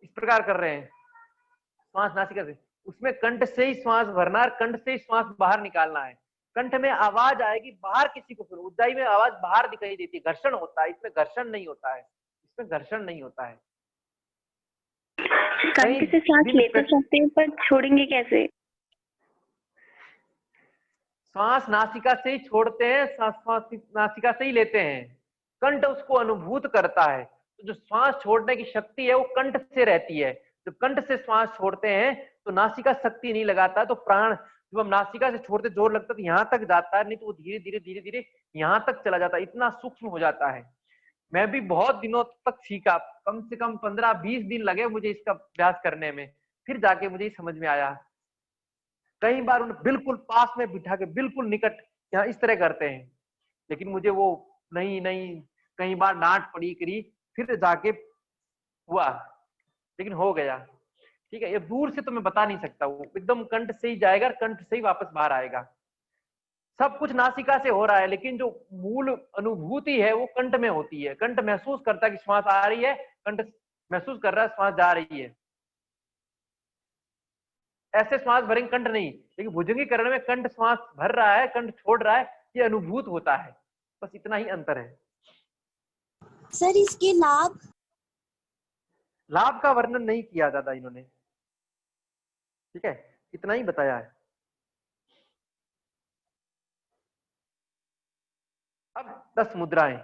इस प्रकार कर रहे हैं श्वास नासिका से, उसमें कंठ से ही श्वास भरना, कंठ से ही श्वास बाहर निकालना है। कंठ में आवाज आएगी, बाहर किसी को सुनो, उज्जाई में आवाज बाहर दिखाई देती है, घर्षण होता है, इसमें घर्षण नहीं होता है, इसमें घर्षण नहीं होता है। कंठ से सांस ले तो सकते हैं, पर छोड़ेंगे कैसे? श्वास नासिका से ही छोड़ते हैं, श्वास नासिका से ही लेते हैं, कंठ उसको अनुभूत करता है। तो जो श्वास छोड़ने की शक्ति है वो कंठ से रहती है। जब कंठ से श्वास छोड़ते हैं तो नासिका शक्ति नहीं लगाता, तो प्राण जब हम नासिका से छोड़ते जोर लगता है तो यहाँ तक जाता है, नहीं तो वो धीरे धीरे धीरे धीरे यहाँ तक चला जाता है, इतना सूक्ष्म हो जाता है। मैं भी बहुत दिनों तक सीखा, कम से कम 15-20 दिन लगे मुझे इसका अभ्यास करने में, फिर जाके मुझे समझ में आया। कई बार उन्हें बिल्कुल पास में बिठा के बिल्कुल निकट यहाँ इस तरह करते हैं, लेकिन मुझे वो नहीं कई बार डांट पड़ी करी, फिर जाके हुआ, लेकिन हो गया। ठीक है, ये दूर से तो मैं बता नहीं सकता, वो एकदम कंठ से ही जाएगा, कंठ से ही वापस बाहर आएगा। सब कुछ नासिका से हो रहा है, लेकिन जो मूल अनुभूति है वो कंठ में होती है। कंठ महसूस करता है कि श्वास आ रही है, कंठ महसूस कर रहा है श्वास जा रही है। ऐसे श्वास भरेंगे, कंठ नहीं, लेकिन भुजंगीकरण में कंठ श्वास भर रहा है, कंठ छोड़ रहा है, ये अनुभूत होता है। बस इतना ही अंतर है। सर इसके लाभ का वर्णन नहीं किया ज्यादा इन्होंने, ठीक है, इतना ही बताया है। अब 10 मुद्राएं,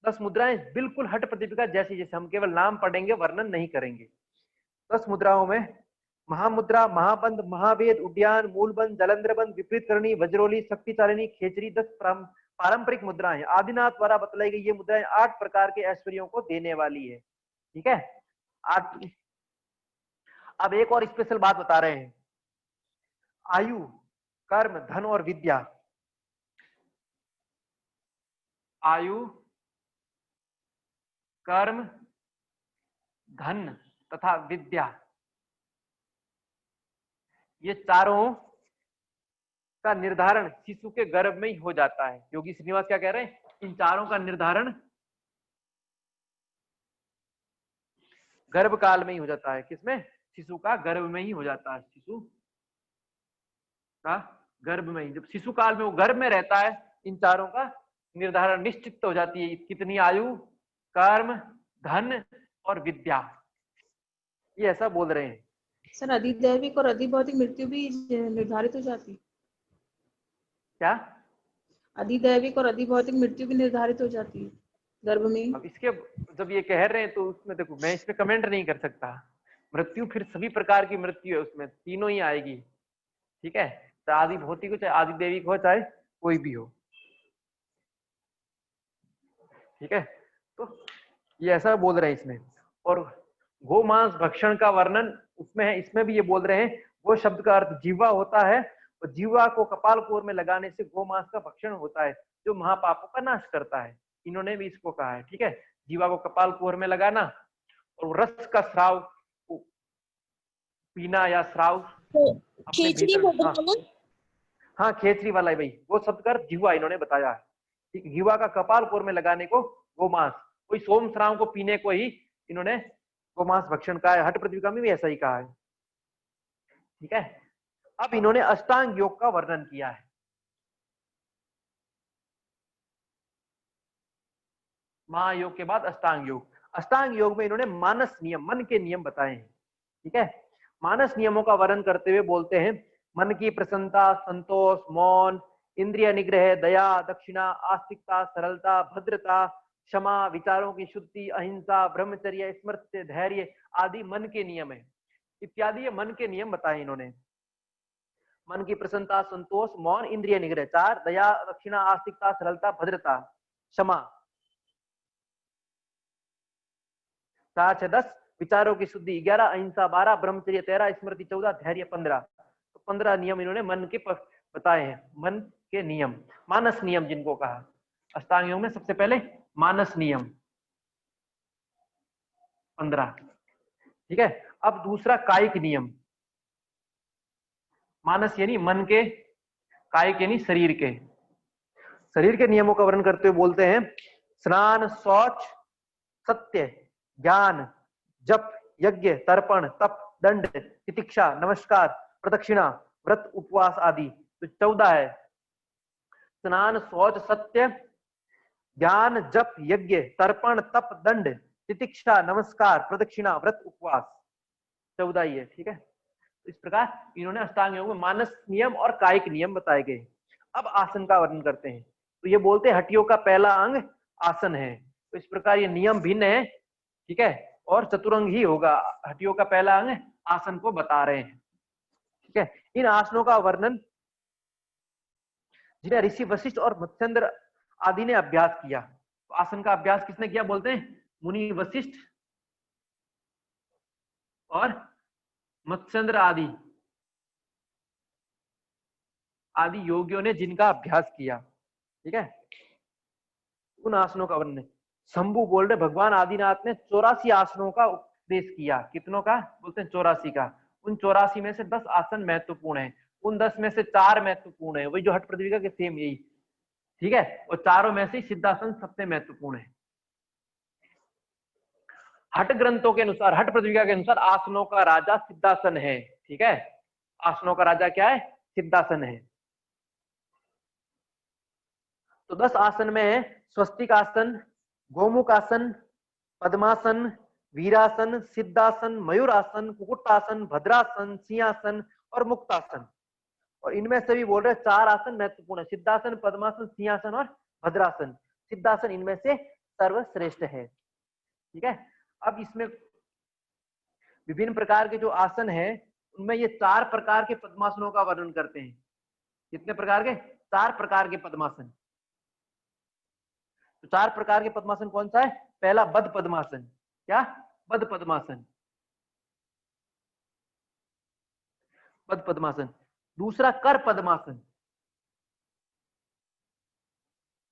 10 मुद्राएं बिल्कुल हठ प्रदीपिका जैसी, जैसे हम केवल नाम पढ़ेंगे, वर्णन नहीं करेंगे। 10 मुद्राओं में महामुद्रा, महाबंध, महावेद, उड्डयन, मूलबंध, जलंधरबंध, विपरीत करणी, वज्रोली, शक्तिचारिणी, खेचरी, 10 पारंपरिक मुद्राएं। आदिनाथ द्वारा बतलाई गई ये मुद्राएं 8 प्रकार के ऐश्वर्यों को देने वाली है। ठीक है, 8। अब एक और स्पेशल बात बता रहे हैं, आयु, कर्म, धन और विद्या। आयु, कर्म, धन तथा विद्या, ये चारों का निर्धारण शिशु के गर्भ में ही हो जाता है। योगी श्रीनिवास क्या कह रहे हैं, इन चारों का निर्धारण गर्भ काल में ही हो जाता है। किसमें? शिशु का गर्भ में ही हो जाता है, शिशु का गर्भ में ही। जब शिशु काल में वो गर्भ में रहता है, इन चारों का निर्धारण निश्चित हो जाती है, कितनी आयु, कर्म, धन और विद्या, ये ऐसा बोल रहे हैं। सर अधिदैविक और अधिभौतिक मृत्यु भी निर्धारित हो जाती है क्या? अधिदैविक और अधिभौतिक मृत्यु भी निर्धारित हो जाती है गर्भ में। अब इसके जब ये कह रहे हैं तो उसमें देखो, मैं इस पे कमेंट नहीं कर सकता। मृत्यु फिर सभी प्रकार की मृत्यु है, उसमें तीनों ही आएगी। ठीक है, चाहे आदि भौतिक हो, चाहे आदि दैविक हो, चाहे कोई भी हो। ठीक है, तो ये ऐसा बोल रहे हैं इसमें। और गोमांस भक्षण का वर्णन उसमें है, इसमें भी ये बोल रहे हैं। वो शब्द का अर्थ जीवा होता है, और जीवा को कपाल कोर में लगाने से गोमांस का भक्षण होता है, जो महापापों का नाश करता है। इन्होंने भी इसको कहा है। ठीक है, जीवा को कपाल कोर में लगाना, और रस का स्राव पीना या स्राव खेचरी होता है ना? हाँ, खेचरी वाला है भाई, वो शब्द का अर्थ जीवा इन्होंने बताया है। ठीक, जीवा का कपाल कोर में लगाने को गोमांस, कोई सोम श्राव को पीने को ही इन्होंने गोमांस भक्षण कहा है। हठ प्रतिविका में भी ऐसा ही कहा है। ठीक है, अब इन्होंने अष्टांग योग का वर्णन किया है। महायोग के बाद अष्टांग योग। अष्टांग योग में इन्होंने मानस नियम, मन के नियम बताए हैं। ठीक है, मानस नियमों का वर्णन करते हुए बोलते हैं, मन की प्रसन्नता, संतोष, मौन, इंद्रिय निग्रह, दया, दक्षिणा, आस्तिकता, सरलता, भद्रता, क्षमा, विचारों की शुद्धि, अहिंसा, ब्रह्मचर्य, स्मृत्य, धैर्य आदि मन के नियम है। इत्यादि ये मन के नियम बताए इन्होंने। मन की प्रसन्नता, संतोष, मौन, इंद्रिय निग्रह 4, दया, दक्षिणा, आस्तिकता, सरलता, भद्रता, क्षमा 4 से 10, विचारों की शुद्धि 11, अहिंसा 12, ब्रह्मचर्य 13, स्मृति 14, धैर्य 15। तो 15 नियम इन्होंने मन के बताए हैं, मन के नियम, मानस नियम जिनको कहा। अष्टांग योग में सबसे पहले मानस नियम 15, ठीक है। अब दूसरा कायिक नियम, मानस यानी मन के, कायिक यानी शरीर के। शरीर के नियमों का वर्णन करते हुए बोलते हैं स्नान, शौच, सत्य, ज्ञान, जप, यज्ञ, तर्पण, तप, दंड, तितिक्षा, नमस्कार, प्रदक्षिणा, व्रत, उपवास आदि। तो 14 है, स्नान, शौच, सत्य, ज्ञान, जप, यज्ञ, तर्पण, तप, दंड, तितिक्षा, नमस्कार, प्रदक्षिणा, व्रत, उपवास। 14 ही है, ठीक है। इस प्रकार इन्होंने अष्टांग योग में मानस नियम और कायिक नियम बताए गए। अब आसन का वर्णन करते हैं। तो ये बोलते हैं हड्डियों का पहला अंग आसन है। तो इस प्रकार ये नियम भिन्न है, ठीक है, और चतुरंग ही होगा। हड्डियों का पहला अंग आसन को बता रहे हैं, ठीक है। इन आसनों का वर्णन जिन्हें ऋषि वशिष्ठ और मत्स्येंद्र आदि ने अभ्यास किया। तो आसन का अभ्यास किसने किया बोलते हैं? मुनि वशिष्ठ और मत्स्येंद्र आदि योगियों ने जिनका अभ्यास किया, ठीक है। उन आसनों का वर्णन शंभु बोल रहे भगवान आदिनाथ ने 84 आसनों का उपदेश किया। कितनों का बोलते हैं? 84 का। उन 84 में से 10 आसन महत्वपूर्ण है, उन 10 में से 4 महत्वपूर्ण है, वही जो हठ पृथ्वी के सेम यही, ठीक है। और चारों में से सिद्धासन सबसे महत्वपूर्ण है। हठ ग्रंथों के अनुसार, हठ पृथ्वी के अनुसार आसनों का राजा सिद्धासन है, ठीक है। आसनों का राजा क्या है? सिद्धासन है। तो 10 आसन में है स्वस्तिक आसन, गोमुख आसन, पद्मासन, वीरासन, सिद्धासन, मयूरासन, कुक्कुटासन, भद्रासन, सिंहासन और मुक्तासन। और इनमें से भी बोल रहे 4 आसन महत्वपूर्ण है, सिद्धासन, पद्मासन, सिंहासन और भद्रासन। सिद्धासन इनमें से सर्वश्रेष्ठ है, ठीक है। अब इसमें विभिन्न प्रकार के जो आसन है उनमें ये 4 प्रकार के पद्मासनों का वर्णन करते हैं। कितने प्रकार के? 4 प्रकार के पद्मासन। तो 4 प्रकार के पद्मासन कौन सा है? पहला बद्ध पद्मासन। क्या? बद्ध पद्मासन, बद्ध पद्मासन। दूसरा कर पद्मासन,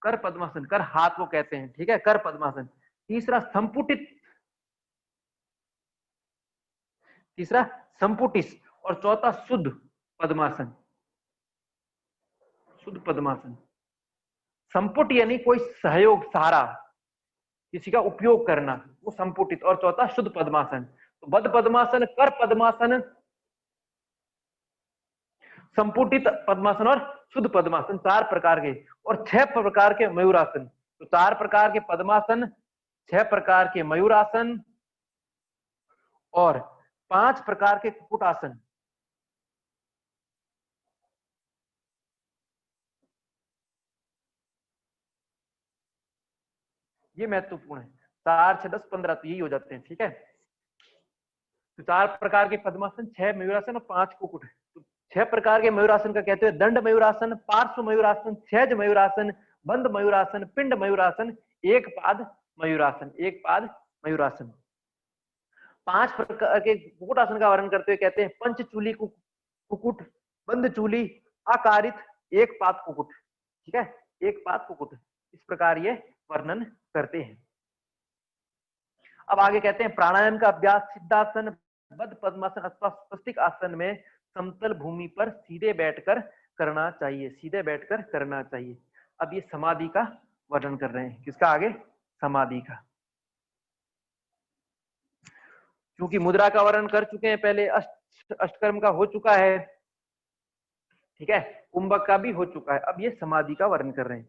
कर पद्मासन, कर हाथ को कहते हैं, ठीक है, कर पद्मासन। तीसरा संपुटित, तीसरा संपुटिस, और चौथा शुद्ध पद्मासन, शुद्ध पद्मासन। संपुट यानी कोई सहयोग, सहारा, किसी का उपयोग करना, वो संपुटित। और चौथा शुद्ध पद्मासन। तो बद्ध पद्मासन, कर पद्मासन, संपुटित पद्मासन और शुद्ध पद्मासन, 4 प्रकार के। और 6 प्रकार के मयूरासन। तो 4 प्रकार के पद्मासन, 6 प्रकार के मयूरासन और 5 प्रकार के कुक्कुटासन। ये महत्वपूर्ण है। 4, 6, 10, 15 तो यही हो जाते हैं, ठीक है। तो 4 प्रकार के पद्मासन, 6 मयूरासन और 5 कुक्कुट। तो 6 प्रकार के मयूरासन का कहते हैं दंड मयूरासन, पार्श्व मयूरासन, सहज मयूरासन, बंद मयूरासन, पिंड मयूरासन, एक पाद मयूरासन, एक पाद मयूरासन। 5 प्रकार के कुक्कुटासन का वर्णन करते हुए कहते हैं पंचचूली कुक्कुट, बंद चूली, आकारित, एक पाद कुक्कुट, ठीक है, एक पाद कुक्कुट। इस प्रकार ये वर्णन करते हैं। अब आगे कहते हैं प्राणायाम का अभ्यास सिद्धासन, बद्ध पद्मासन अथवा स्वस्तिक आसन में समतल भूमि पर सीधे बैठकर करना चाहिए, सीधे बैठकर करना चाहिए। अब ये समाधि का वर्णन कर रहे हैं। किसका? आगे समाधि का। क्योंकि मुद्रा का वर्णन कर चुके हैं पहले, अष्टकर्म का हो चुका है, ठीक है, कुंभक का भी हो चुका है। अब ये समाधि का वर्णन कर रहे हैं।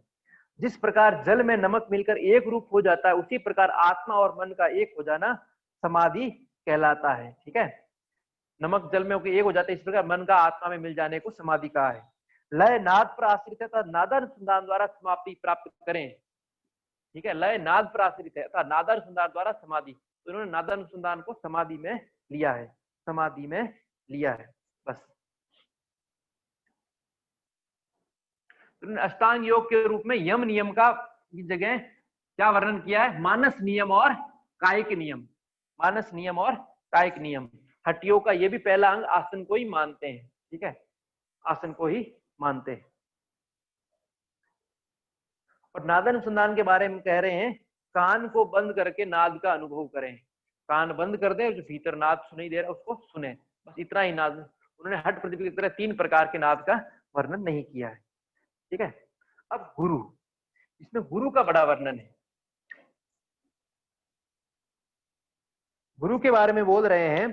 जिस प्रकार जल में नमक मिलकर एक रूप हो जाता है, उसी प्रकार आत्मा और मन का एक हो जाना समाधि कहलाता है, ठीक है। नमक जल में एक हो जाता है, इस प्रकार मन का आत्मा में मिल जाने को समाधि कहा है। लय नाद पर आश्रित है, नादानुसंधान द्वारा समाप्ति प्राप्त करें, ठीक है। लय नाद पर आश्रित है अर्थात नादानुसंधान द्वारा समाधि। तो इन्होंने नादानुसंधान को समाधि में लिया है, समाधि में लिया है, बस। अष्टांग योग के रूप में यम नियम का जगह क्या वर्णन किया है? मानस नियम और कायिक नियम। मानस नियम और कायिक नियम। हठयोग का ये भी पहला अंग आसन को ही मानते हैं, ठीक है, आसन को ही मानते हैं। और नाद अनुसंधान के बारे में कह रहे हैं, कान को बंद करके नाद का अनुभव करें। कान बंद कर दे, जो भीतर नाद सुनाई दे रहा है उसको सुने, बस इतना ही नाद। उन्होंने हठ प्रदीपिका की तरह 3 प्रकार के नाद का वर्णन नहीं किया है, ठीक है। अब गुरु, इसमें गुरु का बड़ा वर्णन है। गुरु के बारे में बोल रहे हैं,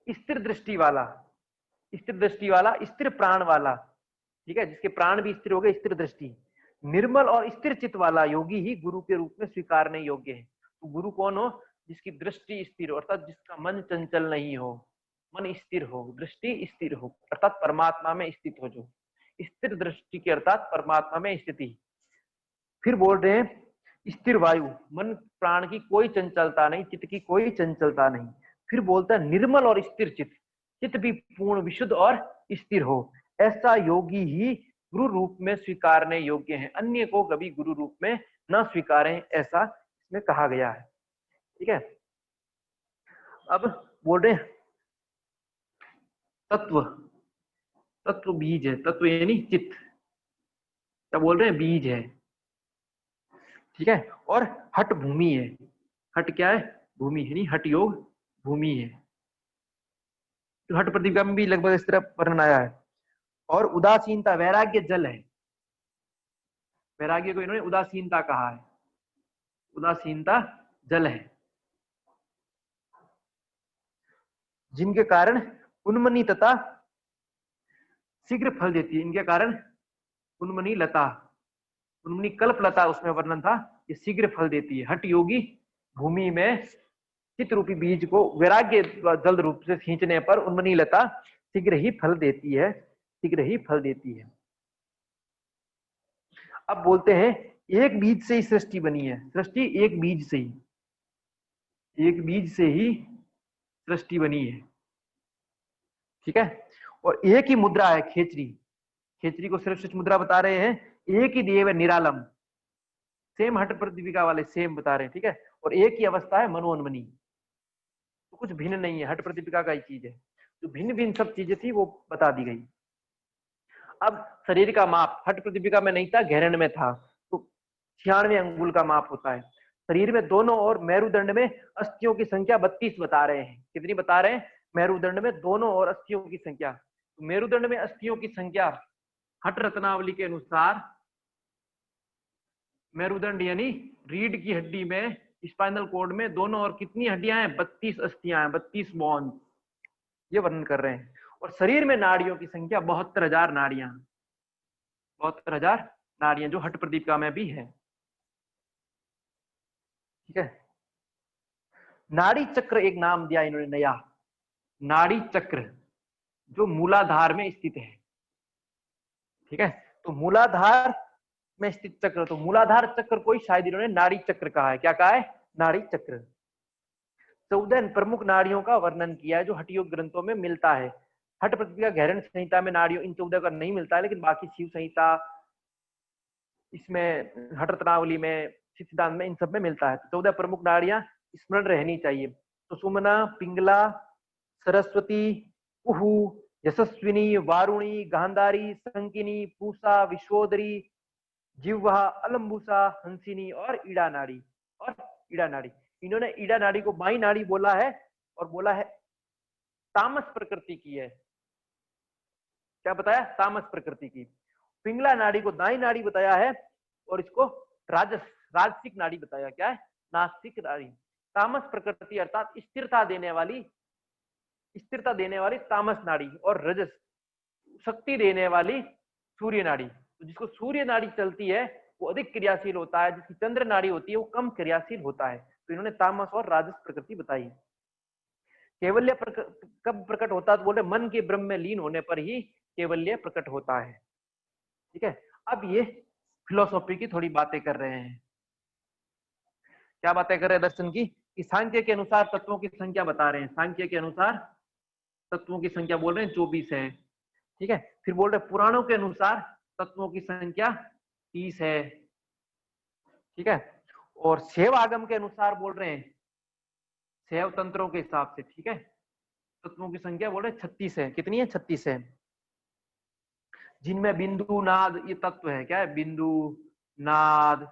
स्थिर दृष्टि वाला, स्थिर दृष्टि वाला, स्थिर प्राण वाला, ठीक है, जिसके प्राण भी स्थिर हो गए, स्थिर दृष्टि, निर्मल और स्थिर चित्त वाला योगी ही गुरु के रूप में स्वीकारने योग्य है। तो गुरु कौन हो? जिसकी दृष्टि स्थिर हो, अर्थात जिसका मन चंचल नहीं हो, मन स्थिर हो, दृष्टि स्थिर हो, अर्थात परमात्मा में स्थित हो, जो स्थिर दृष्टि के अर्थात परमात्मा में स्थिति। फिर बोल रहे हैं स्थिर वायु, मन प्राण की कोई चंचलता नहीं, चित्त की कोई चंचलता नहीं। फिर बोलता है निर्मल और स्थिर चित्त, चित्त भी पूर्ण विशुद्ध और स्थिर हो, ऐसा योगी ही गुरु रूप में स्वीकारने योग्य है, अन्य को कभी गुरु रूप में न स्वीकारें, ऐसा इसमें कहा गया है, ठीक है। अब बोल रहे हैं तत्व, तत्व बीज है, तत्व यानी चित्त, क्या बोल रहे हैं? बीज है, ठीक है। और हट भूमि है, हट क्या है? भूमि, यानी हट योग भूमि है। तो हट प्रतिभा में भी लगभग इस तरह वर्णन आया है। और उदासीनता, वैराग्य जल है, वैराग्य को इन्होंने उदासीनता कहा है, उदासीनता जल है, जिनके कारण उन्मनी तथा शीघ्र फल देती है। इनके कारण उन्मनी लता, उन्मनी कल्प लता उसमें वर्णन था, ये शीघ्र फल देती है। हट योगी भूमि में चित्त रूपी बीज को वैराग्य जल रूप से खींचने पर उन्मनी लता शीघ्र ही फल देती है, शीघ्र ही फल देती है। अब बोलते हैं एक बीज से ही सृष्टि बनी है, सृष्टि एक बीज से ही, एक बीज से ही सृष्टि बनी है, ठीक है। और एक ही मुद्रा है खेचरी, खेचरी को श्रेष्ठ मुद्रा बता रहे हैं, एक ही देव है निरालम, सेम हट प्रतिपिका वाले सेम बता रहे हैं, ठीक है। और एक ही अवस्था है मनोन्मनी, तो कुछ भिन्न नहीं है, हट प्रतिपिका का ही चीज है, जो भिन्न भिन्न सब चीजें थी वो बता दी गई। अब शरीर का माप हट प्रतिपिका में नहीं था, घेरन में था, तो 96 अंगुल का माप होता है। शरीर में दोनों और मेरुदंड में अस्थियों की संख्या 32 बता रहे हैं। कितनी बता रहे हैं? मेरुदंड में दोनों और अस्थियों की संख्या, तो मेरुदंड में अस्थियों की संख्या हट रत्नावली के अनुसार, मेरुदंड यानी रीढ़ की हड्डी में, स्पाइनल कॉर्ड में दोनों और कितनी हड्डियां हैं? 32 अस्थियां हैं, 32 बोन, ये वर्णन कर रहे हैं। और शरीर में नाड़ियों की संख्या 72,000 नाड़ियां, 72,000 नाड़ियां, जो हट प्रदीपिका में भी है, ठीक है। नाड़ी चक्र एक नाम दिया इन्होंने नया, नाड़ी चक्र, जो मूलाधार में स्थित है, ठीक है। तो मूलाधार में स्थित चक्र, तो मूलाधार चक्र को ही शायद इन्होंने नाड़ी चक्र कहा है। क्या कहा है? नाड़ी चक्र। 14 प्रमुख नाड़ियों का वर्णन किया है, जो हठयोग ग्रंथों में मिलता है। हट प्रतिपिका घेरन संहिता में नाड़ियों इन 14 का नहीं मिलता है, लेकिन बाकी शिव संहिता, इसमें हट रत्नावली में, सिद्धांत में, इन सब में मिलता है। 14 प्रमुख नाड़ियां स्मरण रहनी चाहिए। तो सुमना, पिंगला, सरस्वती, उहु, यशस्विनी, वारुणी, गांधारी, संकिनी, पूसा, विश्वोदरी, जिह्वा, अलंबुसा, हंसिनी और ईड़ा नाड़ी, और ईड़ा नाड़ी। इन्होंने ईड़ा नाड़ी को बाई नाड़ी बोला है, और बोला है तामस प्रकृति की है। क्या बताया? तामस प्रकृति की। पिंगला नाड़ी को दाई नाड़ी बताया है, और इसको राजसिक नाड़ी बताया। क्या है? नास्तिक नाड़ी। तामस प्रकृति अर्थात स्थिरता देने वाली, स्थिरता देने वाली तामस नाड़ी, और रजस शक्ति देने वाली सूर्य नाड़ी। तो जिसको सूर्य नाड़ी चलती है वो अधिक क्रियाशील होता है, जिसकी चंद्र नाड़ी होती है वो कम क्रियाशील होता है। तो इन्होंने तामस और राजस प्रकृति बताई। कैवल्य कब प्रकट होता है? तो बोले मन के ब्रह्म में लीन होने पर ही कैवल्य प्रकट होता है, ठीक है। अब ये फिलोसॉफी की थोड़ी बातें कर रहे हैं। क्या बातें कर रहे हैं दर्शन की? कि सांख्य के अनुसार तत्वों की संख्या बता रहे हैं। सांख्य के अनुसार तत्वों की संख्या बोल रहे हैं 24 है, ठीक है। फिर बोल रहे पुराणों के अनुसार तत्वों की संख्या 30 है, ठीक है। और शैव आगम के अनुसार बोल रहे हैं शैव तंत्रों के हिसाब से, ठीक है। तत्वों की संख्या बोल रहे 36 है। कितनी है? 36 है, जिनमें बिंदु नाद ये तत्व है। क्या है? बिंदु, नाद,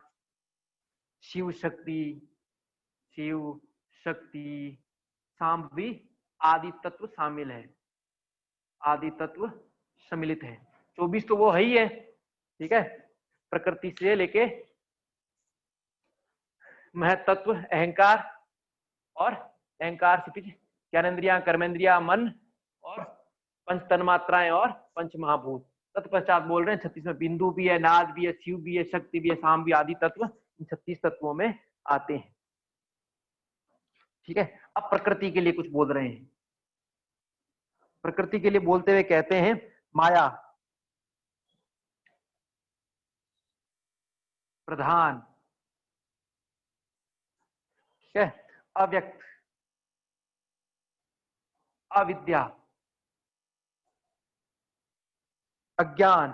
शिव शक्ति, सांबवी आदि तत्व शामिल है, आदि तत्व सम्मिलित है। 24 तो वो है ही है, ठीक है। प्रकृति से लेके महतत्व, अहंकार और अहंकार से पीछे ज्ञानेन्द्रियां, कर्मेंद्रिया, मन और पंच तन्मात्राएं और पंच महाभूत। तत्पश्चात बोल रहे हैं 36 में बिंदु भी है, नाद भी है, शिव भी है, शक्ति भी है, शाम भी, आदि तत्व 36 तत्वों में आते हैं, ठीक है। अब प्रकृति के लिए कुछ बोल रहे हैं। प्रकृति के लिए बोलते हुए कहते हैं माया प्रधान, ठीक है, अव्यक्त, अविद्या, अज्ञान,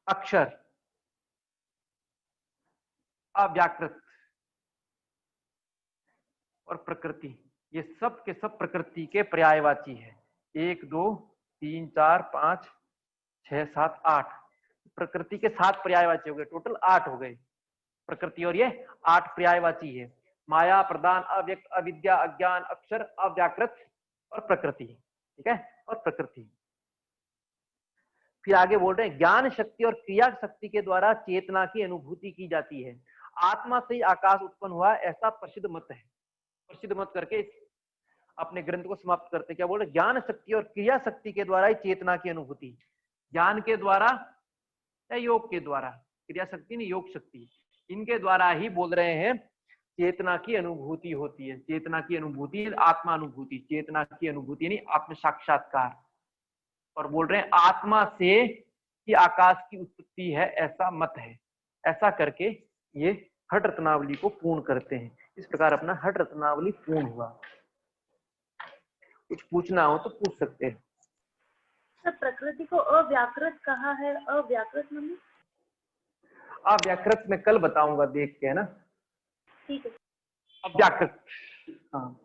अक्षर, अव्याकृत और प्रकृति। ये सब के सब प्रकृति के पर्यायवाची है। 1 2 3 4 5 6 7 8 प्रकृति के 7 पर्यायवाची हो गए, टोटल 8 हो गए प्रकृति, और ये 8 पर्यायवाची है। माया, प्रधान, अव्यक्त, अविद्या, अज्ञान, अक्षर, अव्याकृत और प्रकृति, ठीक है, और प्रकृति। फिर आगे बोल रहे हैं ज्ञान शक्ति और क्रिया शक्ति के द्वारा चेतना की अनुभूति की जाती है। आत्मा से ही आकाश उत्पन्न हुआ, ऐसा प्रसिद्ध मत है। प्रसिद्ध मत करके अपने ग्रंथ को समाप्त करते क्या बोल रहे? ज्ञान शक्ति और क्रिया शक्ति के द्वारा ही चेतना की अनुभूति। ज्ञान के द्वारा या योग के द्वारा, क्रिया शक्ति नहीं योग शक्ति, इनके द्वारा ही बोल रहे हैं चेतना की अनुभूति होती है। चेतना की अनुभूति आत्मा अनुभूति, चेतना की अनुभूति यानी आत्म साक्षात्कार। और बोल रहे हैं आत्मा से ही आकाश की उत्पत्ति है, ऐसा मत है। ऐसा करके ये हठ रत्नावली को पूर्ण करते हैं। इस प्रकार अपना हठ रत्नावली पूर्ण हुआ। कुछ पूछना हो तो पूछ सकते हैं। सर प्रकृति को अव्याकृत कहा है, अव्याकृत मतलब? अव्याकृत मैं कल बताऊंगा देख के, है ना। ठीक है। अव्याकृत, हाँ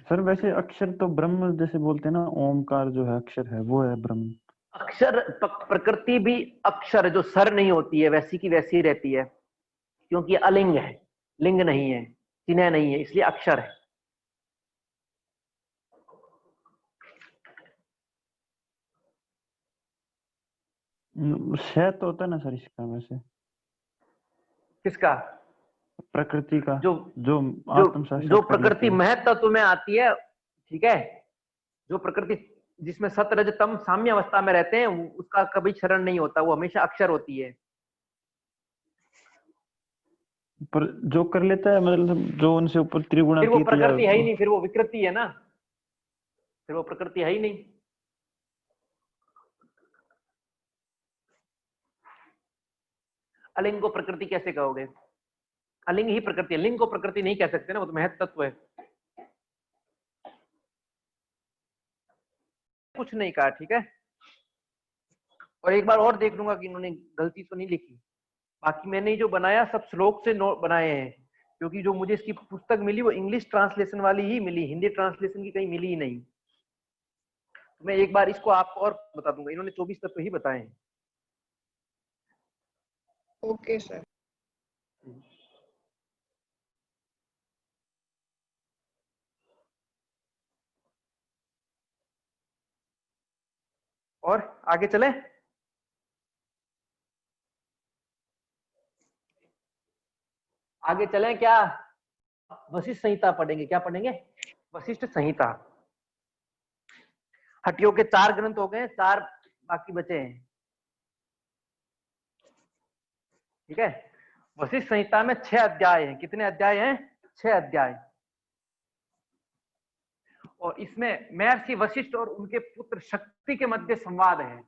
सर वैसे अक्षर तो ब्रह्म जैसे बोलते हैं ना, ओमकार जो है अक्षर है वो है ब्रह्म। अक्षर प्रकृति भी अक्षर जो सर नहीं होती है वैसी की वैसी रहती है, क्योंकि अलिंग है, लिंग नहीं है, चिन्ह नहीं है, इसलिए अक्षर है। शय तो होता है ना सर इसका, वैसे किसका? प्रकृति का, जो आत्म साक्षात्कार जो प्रकृति लेते हैं। महत्त्व में आती है, ठीक है, जो प्रकृति जिसमें सत रज तम साम्य अवस्था में रहते हैं उसका कभी क्षरण नहीं होता, वो हमेशा अक्षर होती है। पर जो कर लेता है मतलब जो उनसे ऊपर त्रिगुणा, फिर वो प्रकृति है ही नहीं, फिर वो विकृति है ना, फिर वो प्रकृति है ही नहीं। अलिंग को प्रकृति कैसे कहोगे? अलिंग ही प्रकृति है, लिंग को प्रकृति नहीं कह सकते ना, वो तो महत्व तत्व है। कुछ नहीं कहा, ठीक है। और एक बार और देख लूंगा कि इन्होंने गलती तो नहीं लिखी। बाकी मैंने जो बनाया सब श्लोक से नोट बनाए हैं, क्योंकि जो मुझे इसकी पुस्तक मिली वो इंग्लिश ट्रांसलेशन वाली ही मिली, हिंदी ट्रांसलेशन की कहीं मिली ही नहीं। तो मैं एक बार इसको आपको और बता दूंगा। इन्होंने 24 तत्व ही बताए हैं। Okay sir. और आगे चले। आगे चलें क्या? वशिष्ठ संहिता पढ़ेंगे। क्या पढ़ेंगे? वशिष्ठ संहिता। हटियों के 4 ग्रंथ हो गए, 4 बाकी बचे हैं, ठीक है। वशिष्ठ संहिता में 6 अध्याय हैं। कितने अध्याय हैं? 6 अध्याय। और इसमें महर्षि वशिष्ठ और उनके पुत्र शक्ति के मध्य संवाद है।